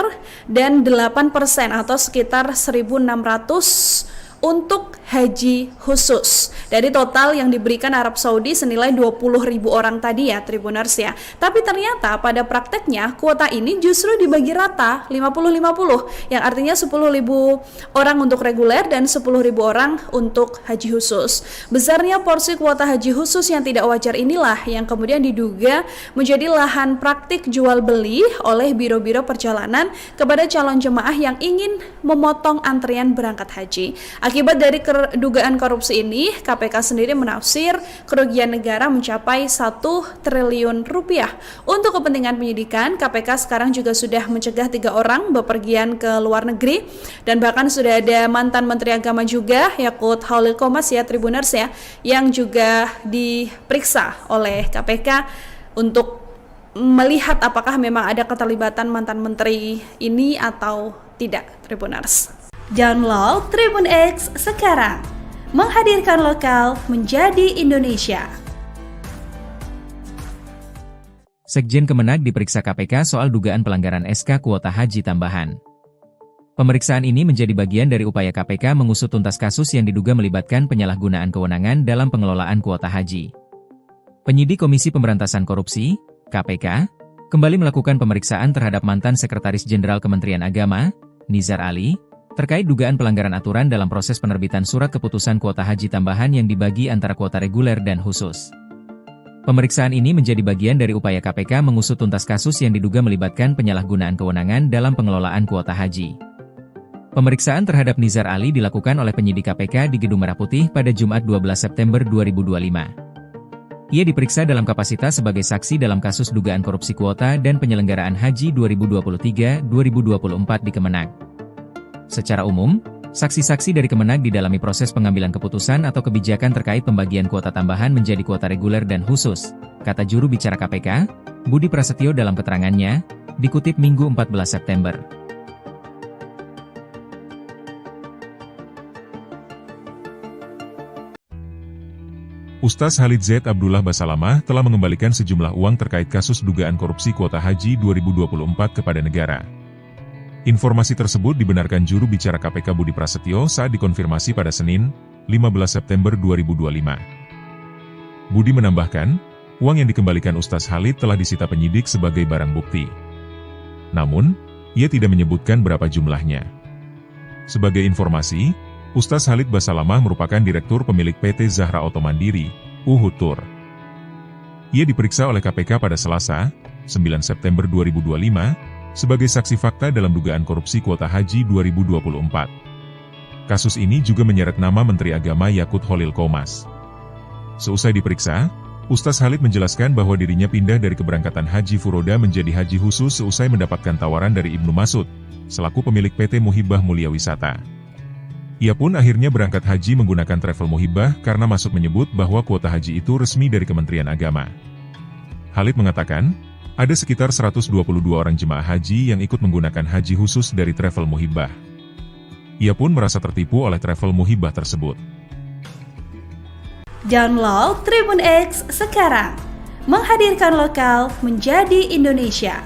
dan 8% atau sekitar 1.600 untuk haji khusus. dari total yang diberikan Arab Saudi senilai 20.000 orang tadi ya Tribuners ya. Tapi ternyata pada prakteknya kuota ini justru dibagi rata 50-50, yang artinya 10.000 orang untuk reguler dan 10.000 orang untuk haji khusus. Besarnya porsi kuota haji khusus yang tidak wajar inilah yang kemudian diduga menjadi lahan praktik jual beli oleh biro-biro perjalanan kepada calon jemaah yang ingin memotong antrian berangkat haji. Akibat dari dugaan korupsi ini, KPK sendiri menafsir kerugian negara mencapai 1 triliun rupiah. Untuk kepentingan penyidikan, KPK sekarang juga sudah mencegah 3 orang bepergian ke luar negeri, dan bahkan sudah ada mantan Menteri Agama juga, Yakut Khalil Qomas ya Tribuners ya, yang juga diperiksa oleh KPK untuk melihat apakah memang ada keterlibatan mantan menteri ini atau tidak Tribuners. Download Tribun X sekarang, menghadirkan lokal menjadi Indonesia. Sekjen Kemenag diperiksa KPK soal dugaan pelanggaran SK kuota haji tambahan. Pemeriksaan ini menjadi bagian dari upaya KPK mengusut tuntas kasus yang diduga melibatkan penyalahgunaan kewenangan dalam pengelolaan kuota haji. Penyidik Komisi Pemberantasan Korupsi, KPK, kembali melakukan pemeriksaan terhadap mantan Sekretaris Jenderal Kementerian Agama, Nizar Ali, terkait dugaan pelanggaran aturan dalam proses penerbitan surat keputusan kuota haji tambahan yang dibagi antara kuota reguler dan khusus. Pemeriksaan ini menjadi bagian dari upaya KPK mengusut tuntas kasus yang diduga melibatkan penyalahgunaan kewenangan dalam pengelolaan kuota haji. Pemeriksaan terhadap Nizar Ali dilakukan oleh penyidik KPK di Gedung Merah Putih pada Jumat 12 September 2025. Ia diperiksa dalam kapasitas sebagai saksi dalam kasus dugaan korupsi kuota dan penyelenggaraan haji 2023-2024 di Kemenag. Secara umum, saksi-saksi dari Kemenag didalami proses pengambilan keputusan atau kebijakan terkait pembagian kuota tambahan menjadi kuota reguler dan khusus, kata juru bicara KPK, Budi Prasetyo dalam keterangannya, dikutip Minggu 14 September. Ustaz Khalid Z. Abdullah Basalamah telah mengembalikan sejumlah uang terkait kasus dugaan korupsi kuota haji 2024 kepada negara. Informasi tersebut dibenarkan juru bicara KPK Budi Prasetyo saat dikonfirmasi pada Senin, 15 September 2025. Budi menambahkan, uang yang dikembalikan Ustaz Khalid telah disita penyidik sebagai barang bukti. Namun, ia tidak menyebutkan berapa jumlahnya. Sebagai informasi, Ustaz Khalid Basalamah merupakan direktur pemilik PT Zahra Auto Mandiri, Uhutur. Ia diperiksa oleh KPK pada Selasa, 9 September 2025, sebagai saksi fakta dalam dugaan korupsi kuota haji 2024. Kasus ini juga menyeret nama Menteri Agama Yakut Khalil Qomas. Seusai diperiksa, Ustaz Khalid menjelaskan bahwa dirinya pindah dari keberangkatan haji furoda menjadi haji khusus seusai mendapatkan tawaran dari Ibnu Mas'ud, selaku pemilik PT Muhibah Mulia Wisata. Ia pun akhirnya berangkat haji menggunakan travel Muhibah karena Mas'ud menyebut bahwa kuota haji itu resmi dari Kementerian Agama. Khalid mengatakan, ada sekitar 122 orang jemaah haji yang ikut menggunakan haji khusus dari travel Muhibah. Ia pun merasa tertipu oleh travel Muhibah tersebut. Download Tribun X sekarang, menghadirkan lokal menjadi Indonesia.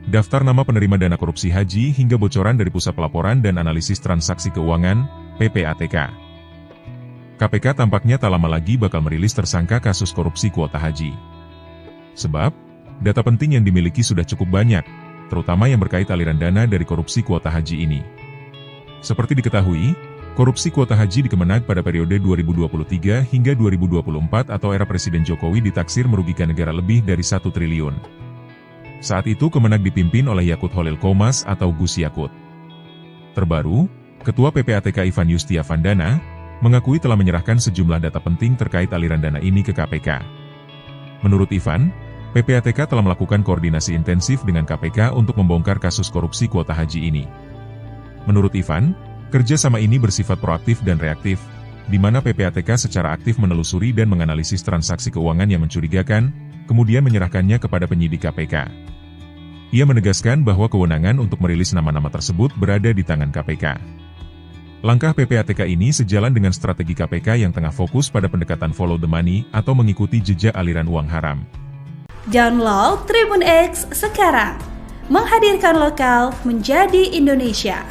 Daftar nama penerima dana korupsi haji hingga bocoran dari Pusat Pelaporan dan Analisis Transaksi Keuangan, PPATK. KPK tampaknya tak lama lagi bakal merilis tersangka kasus korupsi kuota haji. Sebab, data penting yang dimiliki sudah cukup banyak, terutama yang berkait aliran dana dari korupsi kuota haji ini. Seperti diketahui, korupsi kuota haji di Kemenag pada periode 2023 hingga 2024 atau era Presiden Jokowi ditaksir merugikan negara lebih dari 1 triliun. Saat itu Kemenag dipimpin oleh Yakut Khalil Qomas atau Gus Yakut. Terbaru, Ketua PPATK Ivan Yustiavandana mengakui telah menyerahkan sejumlah data penting terkait aliran dana ini ke KPK. Menurut Ivan, PPATK telah melakukan koordinasi intensif dengan KPK untuk membongkar kasus korupsi kuota haji ini. Menurut Ivan, kerjasama ini bersifat proaktif dan reaktif, di mana PPATK secara aktif menelusuri dan menganalisis transaksi keuangan yang mencurigakan, kemudian menyerahkannya kepada penyidik KPK. Ia menegaskan bahwa kewenangan untuk merilis nama-nama tersebut berada di tangan KPK. Langkah PPATK ini sejalan dengan strategi KPK yang tengah fokus pada pendekatan follow the money atau mengikuti jejak aliran uang haram. Download Tribun X sekarang, menghadirkan lokal menjadi Indonesia.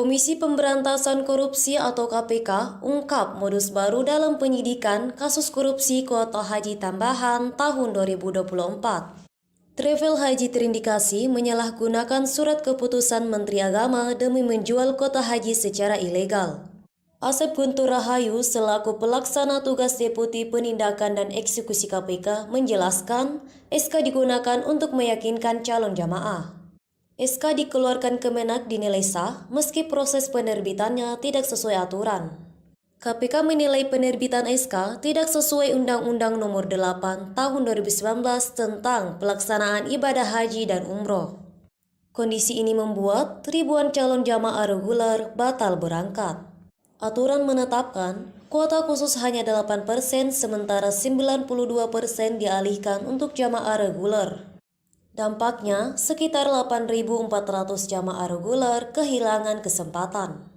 Komisi Pemberantasan Korupsi atau KPK ungkap modus baru dalam penyidikan kasus korupsi kuota haji tambahan tahun 2024. Travel Haji terindikasi menyalahgunakan surat keputusan Menteri Agama demi menjual kuota haji secara ilegal. Asep Guntur Rahayu selaku pelaksana tugas Deputi Penindakan dan Eksekusi KPK menjelaskan SK digunakan untuk meyakinkan calon jamaah. SK dikeluarkan Kemenak dinilai sah meski proses penerbitannya tidak sesuai aturan. KPK menilai penerbitan SK tidak sesuai Undang-Undang Nomor 8 Tahun 2019 tentang pelaksanaan ibadah haji dan umroh. Kondisi ini membuat ribuan calon jamaah reguler batal berangkat. Aturan menetapkan kuota khusus hanya 8% sementara 92% dialihkan untuk jamaah reguler. Dampaknya, sekitar 8.400 jamaah reguler kehilangan kesempatan.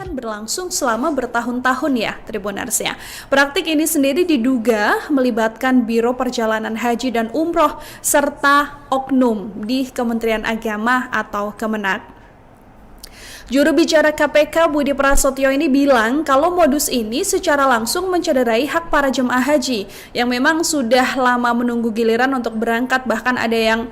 akan berlangsung selama bertahun-tahun ya Tribuners ya. Praktik ini sendiri diduga melibatkan Biro Perjalanan Haji dan Umroh serta oknum di Kementerian Agama atau Kemenag. Juru bicara KPK Budi Prasetyo ini bilang kalau modus ini secara langsung mencederai hak para jemaah haji yang memang sudah lama menunggu giliran untuk berangkat, bahkan ada yang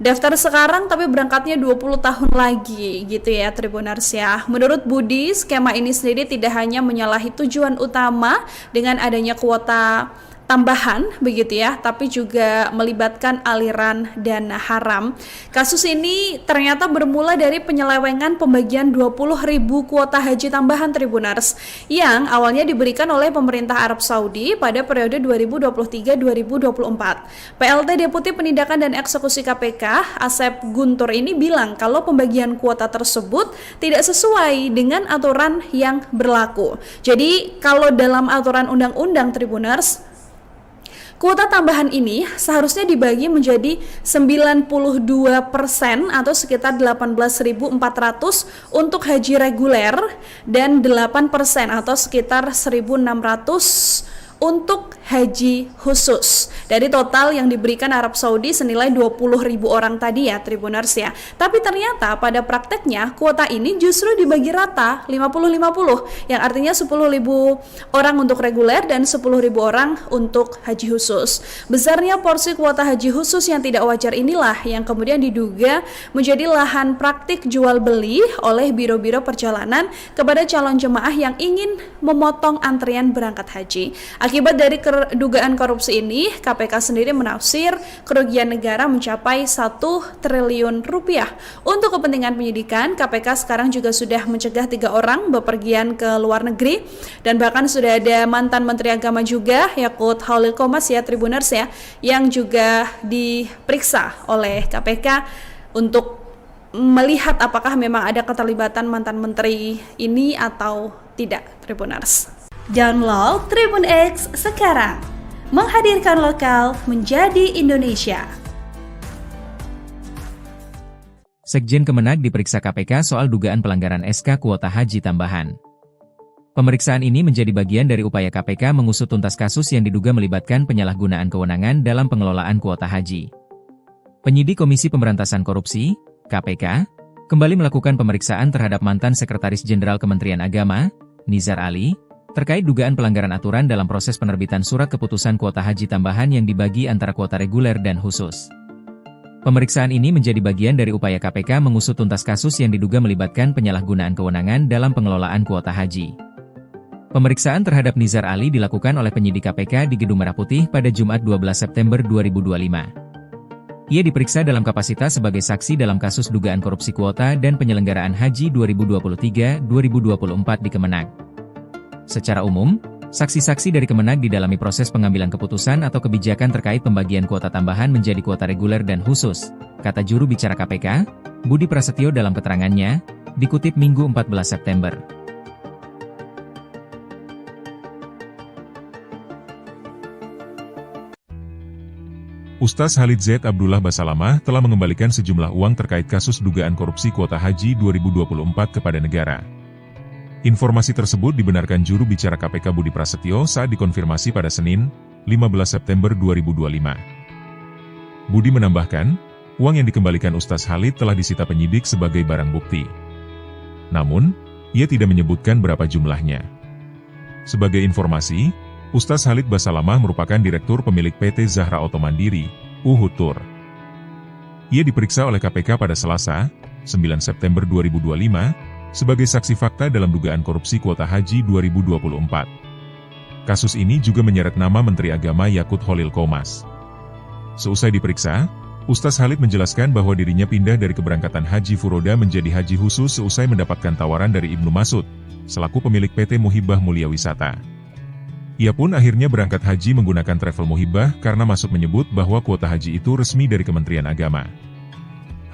daftar sekarang tapi berangkatnya 20 tahun lagi gitu ya Tribuners ya. Menurut Budi, skema ini sendiri tidak hanya menyalahi tujuan utama dengan adanya kuota tambahan begitu ya, tapi juga melibatkan aliran dana haram. Kasus ini ternyata bermula dari penyelewengan pembagian 20.000 kuota haji tambahan Tribuners yang awalnya diberikan oleh pemerintah Arab Saudi pada periode 2023-2024. PLT Deputi Penindakan dan Eksekusi KPK Asep Guntur ini bilang kalau pembagian kuota tersebut tidak sesuai dengan aturan yang berlaku. Jadi kalau dalam aturan undang-undang Tribuners, kuota tambahan ini seharusnya dibagi menjadi 92% atau sekitar 18.400 untuk haji reguler dan 8% atau sekitar 1.600 untuk haji khusus dari total yang diberikan Arab Saudi senilai 20.000 orang tadi ya Tribuners ya. Tapi ternyata pada prakteknya kuota ini justru dibagi rata 50-50 yang artinya 10.000 orang untuk reguler dan 10.000 orang untuk haji khusus. Besarnya porsi kuota haji khusus yang tidak wajar inilah yang kemudian diduga menjadi lahan praktik jual beli oleh biro-biro perjalanan kepada calon jemaah yang ingin memotong antrian berangkat haji. Akibat dari dugaan korupsi ini, KPK sendiri menafsir kerugian negara mencapai 1 triliun rupiah. Untuk kepentingan penyidikan, KPK sekarang juga sudah mencegah 3 orang bepergian ke luar negeri dan bahkan sudah ada mantan Menteri Agama juga, Yakut Khalil Qomas ya Tribuners ya, yang juga diperiksa oleh KPK untuk melihat apakah memang ada keterlibatan mantan menteri ini atau tidak Tribuners. Download Tribun X sekarang, menghadirkan lokal menjadi Indonesia. Sekjen Kemenag diperiksa KPK soal dugaan pelanggaran SK kuota haji tambahan. Pemeriksaan ini menjadi bagian dari upaya KPK mengusut tuntas kasus yang diduga melibatkan penyalahgunaan kewenangan dalam pengelolaan kuota haji. Penyidik Komisi Pemberantasan Korupsi, KPK, kembali melakukan pemeriksaan terhadap mantan Sekretaris Jenderal Kementerian Agama, Nizar Ali, terkait dugaan pelanggaran aturan dalam proses penerbitan surat keputusan kuota haji tambahan yang dibagi antara kuota reguler dan khusus. Pemeriksaan ini menjadi bagian dari upaya KPK mengusut tuntas kasus yang diduga melibatkan penyalahgunaan kewenangan dalam pengelolaan kuota haji. Pemeriksaan terhadap Nizar Ali dilakukan oleh penyidik KPK di Gedung Merah Putih pada Jumat 12 September 2025. Ia diperiksa dalam kapasitas sebagai saksi dalam kasus dugaan korupsi kuota dan penyelenggaraan haji 2023-2024 di Kemenag. Secara umum, saksi-saksi dari Kemenag didalami proses pengambilan keputusan atau kebijakan terkait pembagian kuota tambahan menjadi kuota reguler dan khusus, kata juru bicara KPK, Budi Prasetyo dalam keterangannya, dikutip Minggu 14 September. Ustaz Khalid Zaid Abdullah Basalamah telah mengembalikan sejumlah uang terkait kasus dugaan korupsi kuota haji 2024 kepada negara. Informasi tersebut dibenarkan juru bicara KPK Budi Prasetyo saat dikonfirmasi pada Senin, 15 September 2025. Budi menambahkan, uang yang dikembalikan Ustaz Khalid telah disita penyidik sebagai barang bukti. Namun, ia tidak menyebutkan berapa jumlahnya. Sebagai informasi, Ustaz Khalid Basalamah merupakan direktur pemilik PT Zahra Auto Mandiri, Uhud Tour. Ia diperiksa oleh KPK pada Selasa, 9 September 2025, sebagai saksi fakta dalam dugaan korupsi kuota haji 2024. Kasus ini juga menyeret nama Menteri Agama Yakut Khalil Qomas. Seusai diperiksa, Ustaz Khalid menjelaskan bahwa dirinya pindah dari keberangkatan haji Furoda menjadi haji khusus seusai mendapatkan tawaran dari Ibnu Mas'ud, selaku pemilik PT Muhibah Mulia Wisata. Ia pun akhirnya berangkat haji menggunakan travel Muhibah karena Mas'ud menyebut bahwa kuota haji itu resmi dari Kementerian Agama.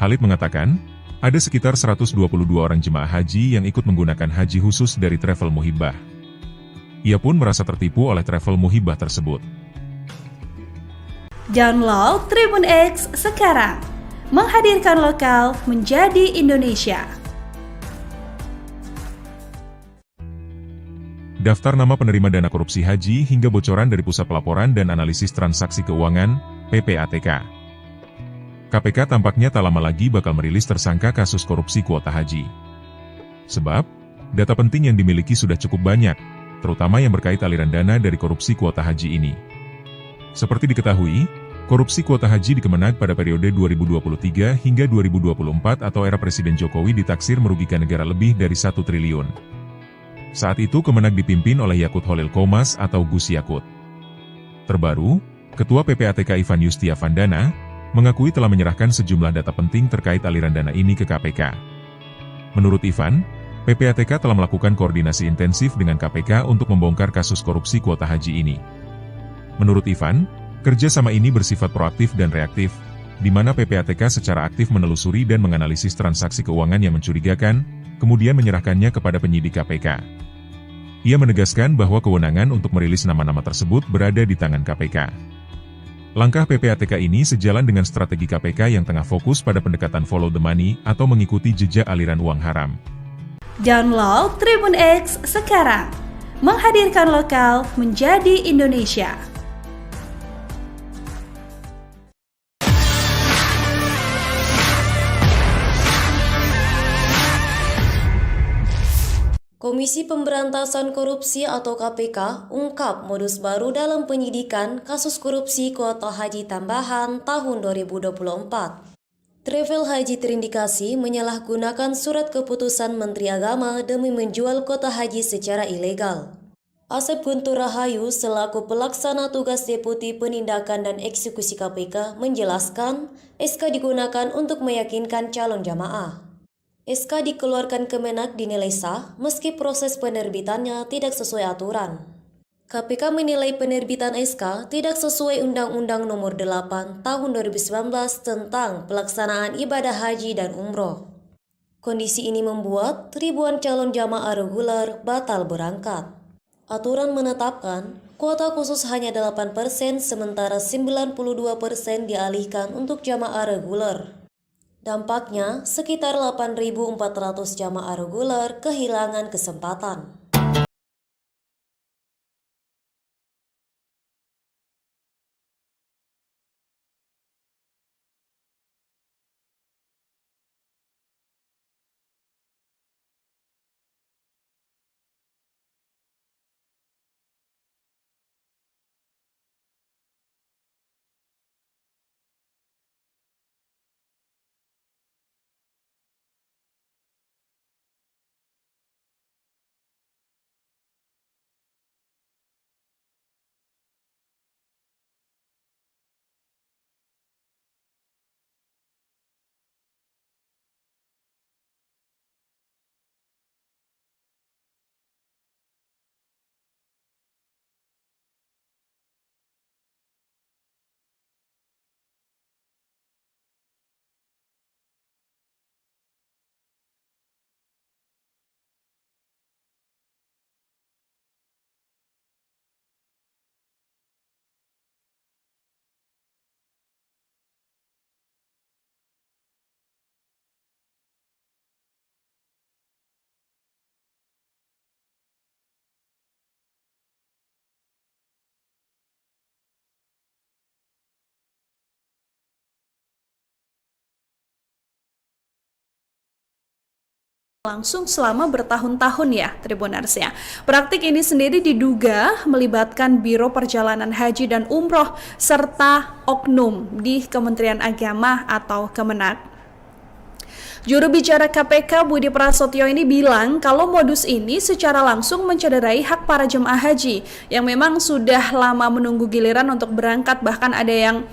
Khalid mengatakan, ada sekitar 122 orang jemaah haji yang ikut menggunakan haji khusus dari travel Muhibah. Ia pun merasa tertipu oleh travel Muhibah tersebut. Download Tribun X sekarang, menghadirkan lokal menjadi Indonesia. daftar nama penerima dana korupsi haji hingga bocoran dari Pusat Pelaporan dan Analisis Transaksi Keuangan, PPATK. KPK tampaknya tak lama lagi bakal merilis tersangka kasus korupsi kuota haji. Sebab, data penting yang dimiliki sudah cukup banyak, terutama yang berkait aliran dana dari korupsi kuota haji ini. Seperti diketahui, korupsi kuota haji di Kemenag pada periode 2023 hingga 2024 atau era Presiden Jokowi ditaksir merugikan negara lebih dari 1 triliun. Saat itu Kemenag dipimpin oleh Yakut Holil Komas atau Gus Yakut. Terbaru, Ketua PPATK Ivan Yustiavandana mengakui telah menyerahkan sejumlah data penting terkait aliran dana ini ke KPK. Menurut Ivan, PPATK telah melakukan koordinasi intensif dengan KPK untuk membongkar kasus korupsi kuota haji ini. Menurut Ivan, kerjasama ini bersifat proaktif dan reaktif, di mana PPATK secara aktif menelusuri dan menganalisis transaksi keuangan yang mencurigakan, kemudian menyerahkannya kepada penyidik KPK. Ia menegaskan bahwa kewenangan untuk merilis nama-nama tersebut berada di tangan KPK. Langkah PPATK ini sejalan dengan strategi KPK yang tengah fokus pada pendekatan follow the money atau mengikuti jejak aliran uang haram. Download Tribun X sekarang, menghadirkan lokal menjadi Indonesia. Komisi Pemberantasan Korupsi atau KPK ungkap modus baru dalam penyidikan kasus korupsi kuota haji tambahan tahun 2024. Travel Haji terindikasi menyalahgunakan surat keputusan Menteri Agama demi menjual kuota haji secara ilegal. Asep Guntur Rahayu selaku pelaksana tugas Deputi Penindakan dan Eksekusi KPK menjelaskan SK digunakan untuk meyakinkan calon jamaah. SK dikeluarkan Kemenag dinilai sah meski proses penerbitannya tidak sesuai aturan. KPK menilai penerbitan SK tidak sesuai Undang-Undang Nomor 8 Tahun 2019 tentang pelaksanaan ibadah haji dan umroh. Kondisi ini membuat ribuan calon jamaah reguler batal berangkat. Aturan menetapkan kuota khusus hanya 8% sementara 92% dialihkan untuk jamaah reguler. Dampaknya, sekitar 8.400 jamaah reguler kehilangan kesempatan. Langsung selama bertahun-tahun ya, Tribuners ya. Praktik ini sendiri diduga melibatkan Biro Perjalanan Haji dan Umroh serta oknum di Kementerian Agama atau Kemenag. Juru bicara KPK Budi Prasetyo ini bilang kalau modus ini secara langsung mencederai hak para jemaah haji yang memang sudah lama menunggu giliran untuk berangkat, bahkan ada yang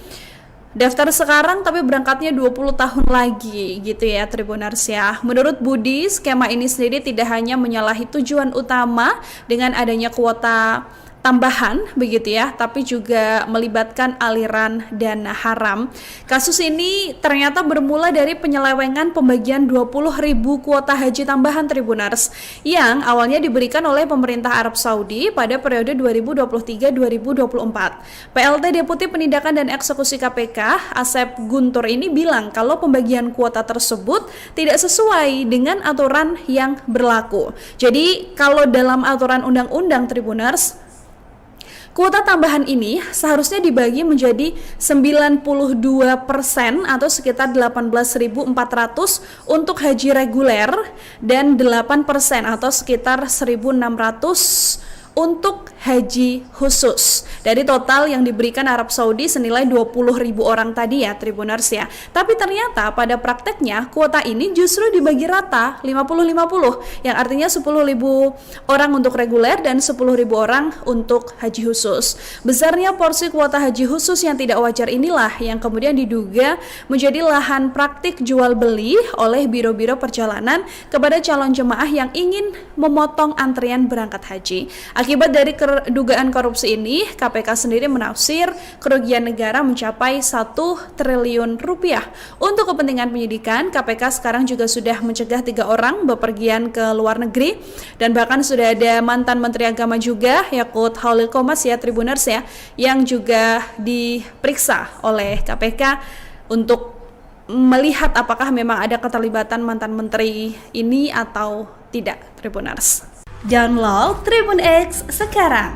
daftar sekarang tapi berangkatnya 20 tahun lagi gitu ya Tribuners ya. Menurut Budi, skema ini sendiri tidak hanya menyalahi tujuan utama dengan adanya kuota tambahan begitu ya, tapi juga melibatkan aliran dana haram. Kasus ini ternyata bermula dari penyelewengan pembagian 20.000 kuota haji tambahan Tribuners yang awalnya diberikan oleh pemerintah Arab Saudi pada periode 2023-2024. PLT Deputi Penindakan dan Eksekusi KPK, Asep Guntur ini bilang kalau pembagian kuota tersebut tidak sesuai dengan aturan yang berlaku. Jadi kalau dalam aturan undang-undang Tribuners, kuota tambahan ini seharusnya dibagi menjadi 92% atau sekitar 18.400 untuk haji reguler dan 8% atau sekitar 1.600 untuk haji khusus dari total yang diberikan Arab Saudi senilai 20.000 orang tadi ya Tribuners ya. Tapi ternyata pada prakteknya kuota ini justru dibagi rata 50-50 yang artinya 10.000 orang untuk reguler dan 10.000 orang untuk haji khusus. Besarnya porsi kuota haji khusus yang tidak wajar inilah yang kemudian diduga menjadi lahan praktik jual beli oleh biro-biro perjalanan kepada calon jemaah yang ingin memotong antrian berangkat haji. Akibat dari dugaan korupsi ini, KPK sendiri menafsir kerugian negara mencapai 1 triliun rupiah. Untuk kepentingan penyidikan, KPK sekarang juga sudah mencegah 3 orang bepergian ke luar negeri dan bahkan sudah ada mantan Menteri Agama juga, Yakut Holil Qomas ya Tribuners ya, yang juga diperiksa oleh KPK untuk melihat apakah memang ada keterlibatan mantan menteri ini atau tidak Tribuners. Download Tribun X sekarang,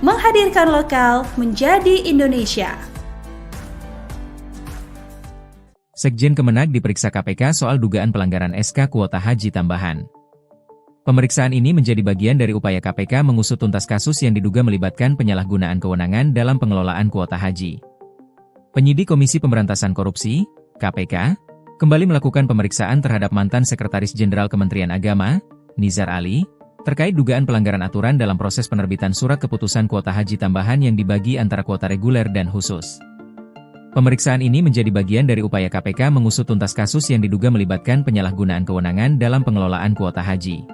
menghadirkan lokal menjadi Indonesia. Sekjen Kemenag diperiksa KPK soal dugaan pelanggaran SK kuota haji tambahan. Pemeriksaan ini menjadi bagian dari upaya KPK mengusut tuntas kasus yang diduga melibatkan penyalahgunaan kewenangan dalam pengelolaan kuota haji. Penyidik Komisi Pemberantasan Korupsi, KPK, kembali melakukan pemeriksaan terhadap mantan Sekretaris Jenderal Kementerian Agama, Nizar Ali, terkait dugaan pelanggaran aturan dalam proses penerbitan surat keputusan kuota haji tambahan yang dibagi antara kuota reguler dan khusus. Pemeriksaan ini menjadi bagian dari upaya KPK mengusut tuntas kasus yang diduga melibatkan penyalahgunaan kewenangan dalam pengelolaan kuota haji.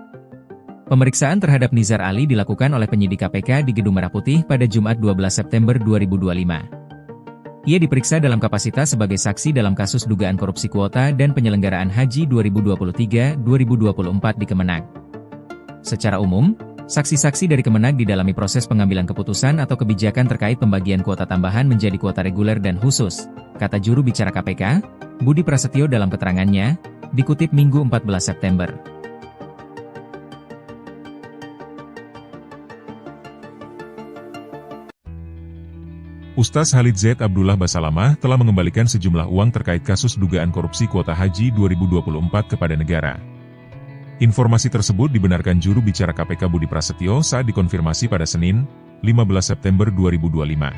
Pemeriksaan terhadap Nizar Ali dilakukan oleh penyidik KPK di Gedung Merah Putih pada Jumat 12 September 2025. Ia diperiksa dalam kapasitas sebagai saksi dalam kasus dugaan korupsi kuota dan penyelenggaraan haji 2023-2024 di Kemenag. Secara umum, saksi-saksi dari Kemenag didalami proses pengambilan keputusan atau kebijakan terkait pembagian kuota tambahan menjadi kuota reguler dan khusus, kata juru bicara KPK, Budi Prasetyo dalam keterangannya, dikutip Minggu 14 September. Ustaz Khalid Zaid Abdullah Basalamah telah mengembalikan sejumlah uang terkait kasus dugaan korupsi kuota haji 2024 kepada negara. Informasi tersebut dibenarkan juru bicara KPK Budi Prasetyo saat dikonfirmasi pada Senin, 15 September 2025.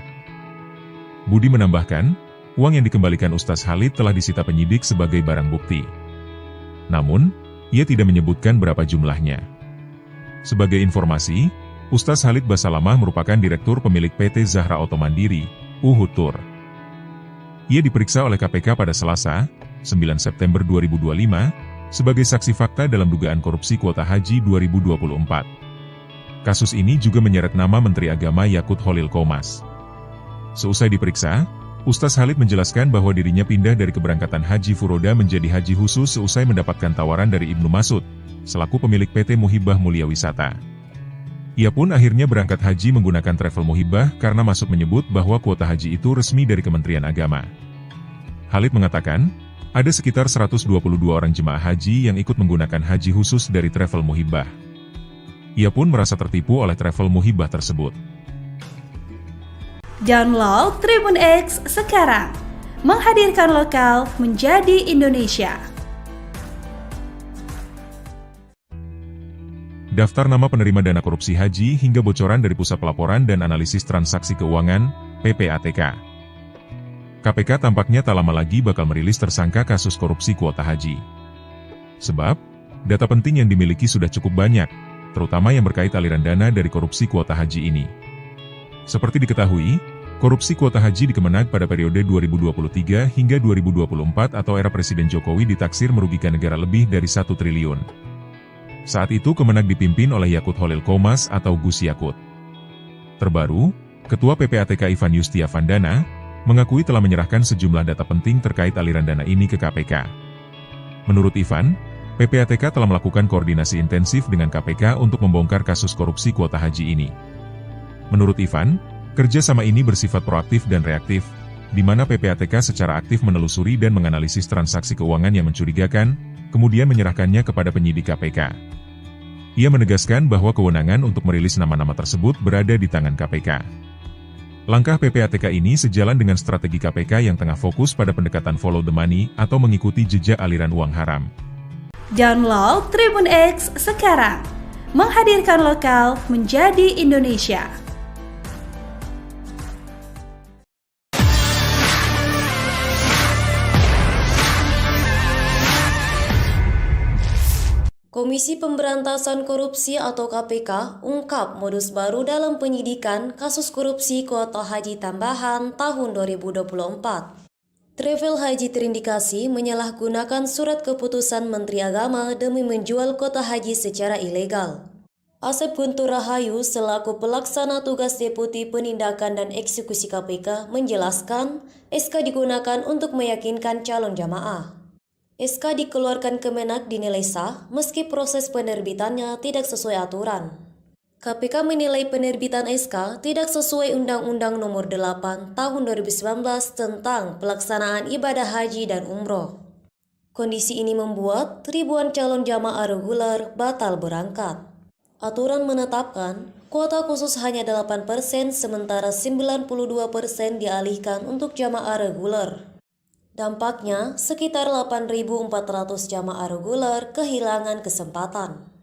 Budi menambahkan, uang yang dikembalikan Ustaz Khalid telah disita penyidik sebagai barang bukti. Namun, ia tidak menyebutkan berapa jumlahnya. Sebagai informasi, Ustaz Khalid Basalamah merupakan direktur pemilik PT Zahra Auto Mandiri, Uhutur. Ia diperiksa oleh KPK pada Selasa, 9 September 2025, sebagai saksi fakta dalam dugaan korupsi kuota haji 2024. Kasus ini juga menyeret nama Menteri Agama Yakut Holil Qomas. Seusai diperiksa, Ustaz Khalid menjelaskan bahwa dirinya pindah dari keberangkatan haji furoda menjadi haji khusus seusai mendapatkan tawaran dari Ibnu Mas'ud, selaku pemilik PT Muhibah Mulia Wisata. Ia pun akhirnya berangkat haji menggunakan travel Muhibah karena Mas'ud menyebut bahwa kuota haji itu resmi dari Kementerian Agama. Khalid mengatakan, ada sekitar 122 orang jemaah haji yang ikut menggunakan haji khusus dari travel Muhibah. Ia pun merasa tertipu oleh travel Muhibah tersebut. Download Tribun X sekarang, menghadirkan lokal menjadi Indonesia. Daftar nama penerima dana korupsi haji hingga bocoran dari Pusat Pelaporan dan Analisis Transaksi Keuangan, PPATK. KPK tampaknya tak lama lagi bakal merilis tersangka kasus korupsi kuota haji. Sebab, data penting yang dimiliki sudah cukup banyak, terutama yang berkait aliran dana dari korupsi kuota haji ini. Seperti diketahui, korupsi kuota haji di Kemenag pada periode 2023 hingga 2024 atau era Presiden Jokowi ditaksir merugikan negara lebih dari 1 triliun. Saat itu Kemenag dipimpin oleh Yakut Holil Qomas atau Gus Yakut. Terbaru, Ketua PPATK Ivan Yustiavandana mengakui telah menyerahkan sejumlah data penting terkait aliran dana ini ke KPK. Menurut Ivan, PPATK telah melakukan koordinasi intensif dengan KPK untuk membongkar kasus korupsi kuota haji ini. Menurut Ivan, kerjasama ini bersifat proaktif dan reaktif, di mana PPATK secara aktif menelusuri dan menganalisis transaksi keuangan yang mencurigakan, kemudian menyerahkannya kepada penyidik KPK. Ia menegaskan bahwa kewenangan untuk merilis nama-nama tersebut berada di tangan KPK. Langkah PPATK ini sejalan dengan strategi KPK yang tengah fokus pada pendekatan follow the money atau mengikuti jejak aliran uang haram. Download Tribun X sekarang, menghadirkan lokal menjadi Indonesia. Komisi Pemberantasan Korupsi atau KPK ungkap modus baru dalam penyidikan kasus korupsi kuota haji tambahan tahun 2024. Travel Haji terindikasi menyalahgunakan surat keputusan Menteri Agama demi menjual kuota haji secara ilegal. Asep Guntur Rahayu selaku pelaksana tugas Deputi Penindakan dan Eksekusi KPK menjelaskan SK digunakan untuk meyakinkan calon jamaah. SK dikeluarkan Kemenak dinilai sah meski proses penerbitannya tidak sesuai aturan. KPK menilai penerbitan SK tidak sesuai Undang-Undang Nomor 8 Tahun 2019 tentang pelaksanaan ibadah haji dan umroh. Kondisi ini membuat ribuan calon jamaah reguler batal berangkat. Aturan menetapkan kuota khusus hanya 8% sementara 92% dialihkan untuk jamaah reguler. Dampaknya, sekitar 8.400 jamaah reguler kehilangan kesempatan.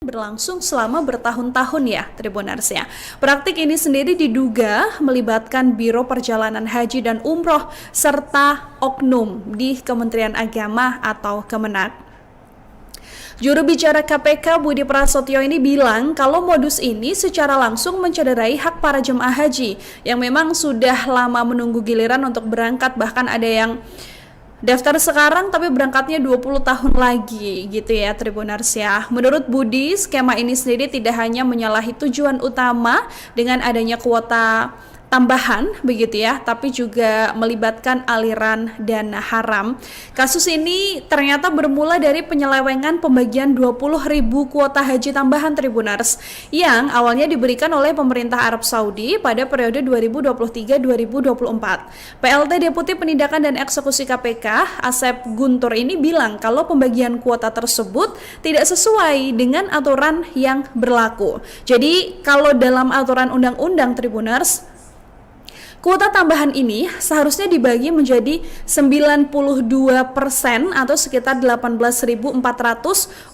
berlangsung selama bertahun-tahun ya Tribuners ya. Praktik ini sendiri diduga melibatkan Biro Perjalanan Haji dan Umroh serta oknum di Kementerian Agama atau Kemenak. Juru bicara KPK Budi Prasetyo ini bilang kalau modus ini secara langsung mencederai hak para jemaah haji yang memang sudah lama menunggu giliran untuk berangkat, bahkan ada yang daftar sekarang tapi berangkatnya 20 tahun lagi gitu ya Tribuners ya. Menurut Budi, skema ini sendiri tidak hanya menyalahi tujuan utama dengan adanya kuota tambahan begitu ya, tapi juga melibatkan aliran dana haram. Kasus ini ternyata bermula dari penyelewengan pembagian 20.000 kuota haji tambahan Tribuners yang awalnya diberikan oleh pemerintah Arab Saudi pada periode 2023-2024. PLT Deputi Penindakan dan Eksekusi KPK Asep Guntur ini bilang kalau pembagian kuota tersebut tidak sesuai dengan aturan yang berlaku. Jadi kalau dalam aturan undang-undang Tribuners, kuota tambahan ini seharusnya dibagi menjadi 92% atau sekitar 18.400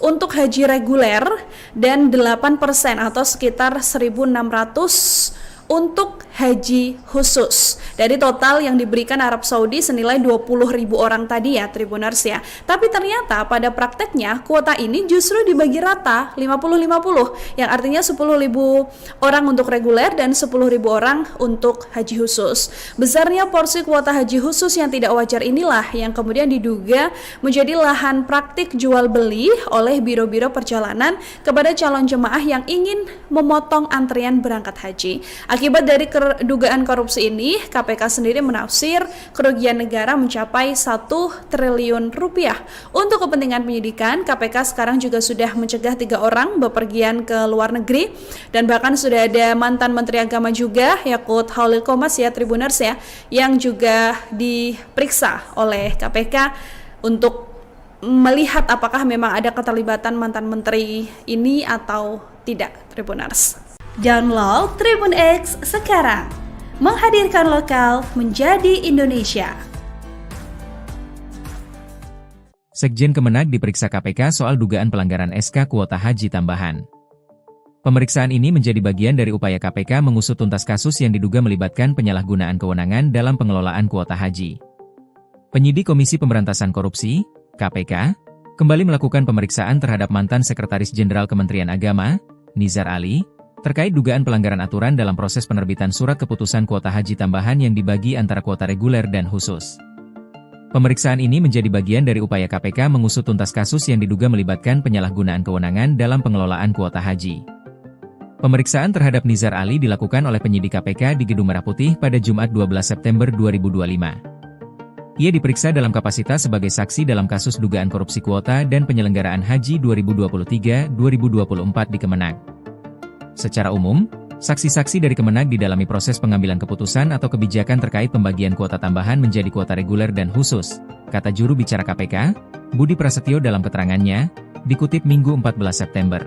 untuk haji reguler dan 8% atau sekitar 1.600 untuk haji khusus. Dari total yang diberikan Arab Saudi senilai 20.000 orang tadi ya Tribuners ya. Tapi ternyata pada prakteknya kuota ini justru dibagi rata 50-50, yang artinya 10.000 orang untuk reguler dan 10.000 orang untuk haji khusus. Besarnya porsi kuota haji khusus yang tidak wajar inilah yang kemudian diduga menjadi lahan praktik jual beli oleh biro-biro perjalanan kepada calon jemaah yang ingin memotong antrian berangkat haji. Akibat dari dugaan korupsi ini, KPK sendiri menafsir kerugian negara mencapai 1 triliun rupiah. Untuk kepentingan penyidikan, KPK sekarang juga sudah mencegah 3 orang bepergian ke luar negeri, dan bahkan sudah ada mantan Menteri Agama juga, Yakut Khalil Qomas ya Tribuners ya, yang juga diperiksa oleh KPK untuk melihat apakah memang ada keterlibatan mantan menteri ini atau tidak Tribuners. Download Tribun X sekarang, menghadirkan lokal menjadi Indonesia. Sekjen Kemenak diperiksa KPK soal dugaan pelanggaran SK kuota haji tambahan. Pemeriksaan ini menjadi bagian dari upaya KPK mengusut tuntas kasus yang diduga melibatkan penyalahgunaan kewenangan dalam pengelolaan kuota haji. Penyidik Komisi Pemberantasan Korupsi, KPK, kembali melakukan pemeriksaan terhadap mantan Sekretaris Jenderal Kementerian Agama, Nizar Ali, terkait dugaan pelanggaran aturan dalam proses penerbitan surat keputusan kuota haji tambahan yang dibagi antara kuota reguler dan khusus. Pemeriksaan ini menjadi bagian dari upaya KPK mengusut tuntas kasus yang diduga melibatkan penyalahgunaan kewenangan dalam pengelolaan kuota haji. Pemeriksaan terhadap Nizar Ali dilakukan oleh penyidik KPK di Gedung Merah Putih pada Jumat 12 September 2025. Ia diperiksa dalam kapasitas sebagai saksi dalam kasus dugaan korupsi kuota dan penyelenggaraan haji 2023-2024 di Kemenak. Secara umum, saksi-saksi dari Kemenak didalami proses pengambilan keputusan atau kebijakan terkait pembagian kuota tambahan menjadi kuota reguler dan khusus, kata juru bicara KPK, Budi Prasetyo dalam keterangannya, dikutip Minggu 14 September.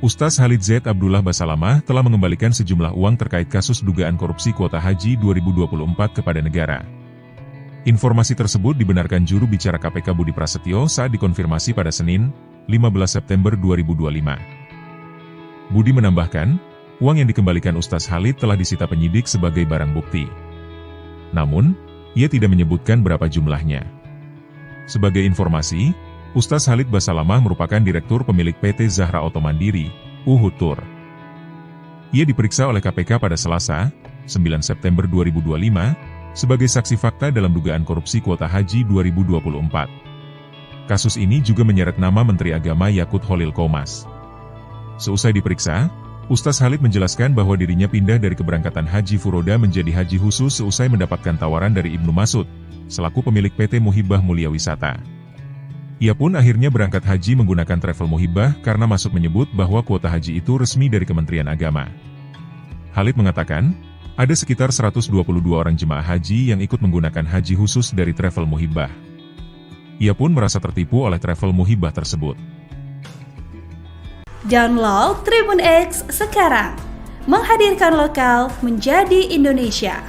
Ustaz Khalid Z. Abdullah Basalamah telah mengembalikan sejumlah uang terkait kasus dugaan korupsi kuota haji 2024 kepada negara. Informasi tersebut dibenarkan juru bicara KPK Budi Prasetyo saat dikonfirmasi pada Senin, 15 September 2025. Budi menambahkan, uang yang dikembalikan Ustaz Khalid telah disita penyidik sebagai barang bukti. Namun, ia tidak menyebutkan berapa jumlahnya. Sebagai informasi, Ustaz Khalid Basalamah merupakan direktur pemilik PT Zahra Auto Mandiri, Uhud Tour. Ia diperiksa oleh KPK pada Selasa, 9 September 2025, sebagai saksi fakta dalam dugaan korupsi kuota haji 2024. Kasus ini juga menyeret nama Menteri Agama Yakut Khalil Qomas. Seusai diperiksa, Ustaz Khalid menjelaskan bahwa dirinya pindah dari keberangkatan haji Furoda menjadi haji khusus seusai mendapatkan tawaran dari Ibnu Mas'ud, selaku pemilik PT Muhibah Mulia Wisata. Ia pun akhirnya berangkat haji menggunakan travel Muhibah karena Mas'ud menyebut bahwa kuota haji itu resmi dari Kementerian Agama. Khalid mengatakan, ada sekitar 122 orang jemaah haji yang ikut menggunakan haji khusus dari travel Muhibah. Ia pun merasa tertipu oleh travel Muhibah tersebut. Download Tribun X sekarang, menghadirkan lokal menjadi Indonesia.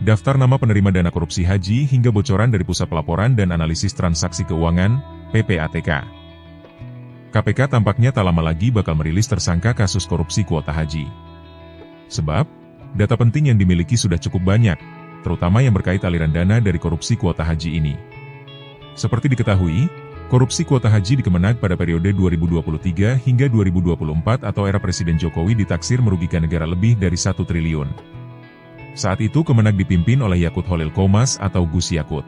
daftar nama penerima dana korupsi haji hingga bocoran dari Pusat Pelaporan dan Analisis Transaksi Keuangan, PPATK. KPK tampaknya tak lama lagi bakal merilis tersangka kasus korupsi kuota haji. Sebab, data penting yang dimiliki sudah cukup banyak, terutama yang berkait aliran dana dari korupsi kuota haji ini. Seperti diketahui, korupsi kuota haji di Kemenag pada periode 2023 hingga 2024 atau era Presiden Jokowi ditaksir merugikan negara lebih dari 1 triliun. Saat itu Kemenag dipimpin oleh Yakut Holil Komas atau Gus Yakut.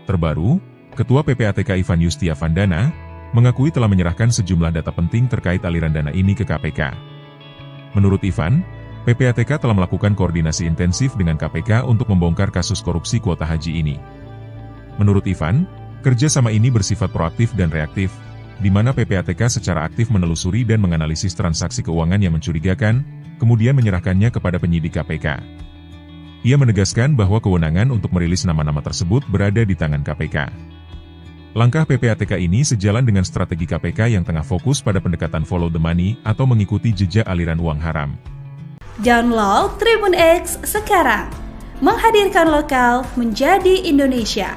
Terbaru, Ketua PPATK Ivan Yustiavandana mengakui telah menyerahkan sejumlah data penting terkait aliran dana ini ke KPK. Menurut Ivan, PPATK telah melakukan koordinasi intensif dengan KPK untuk membongkar kasus korupsi kuota haji ini. Menurut Ivan, kerjasama ini bersifat proaktif dan reaktif, di mana PPATK secara aktif menelusuri dan menganalisis transaksi keuangan yang mencurigakan, kemudian menyerahkannya kepada penyidik KPK. Ia menegaskan bahwa kewenangan untuk merilis nama-nama tersebut berada di tangan KPK. Langkah PPATK ini sejalan dengan strategi KPK yang tengah fokus pada pendekatan follow the money atau mengikuti jejak aliran uang haram. Download Tribun X sekarang, menghadirkan lokal menjadi Indonesia.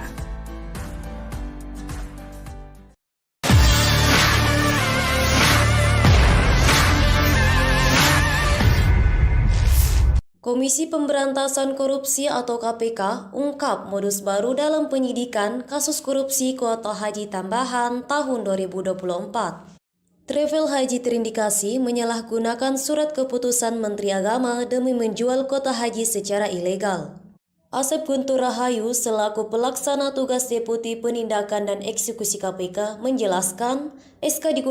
Komisi Pemberantasan Korupsi atau KPK ungkap modus baru dalam penyidikan kasus korupsi kuota haji tambahan tahun 2024. Travel Haji terindikasi menyalahgunakan surat keputusan Menteri Agama demi menjual kuota haji secara ilegal. Asep Guntur Rahayu selaku pelaksana tugas Deputi Penindakan dan Eksekusi KPK menjelaskan SK digunakan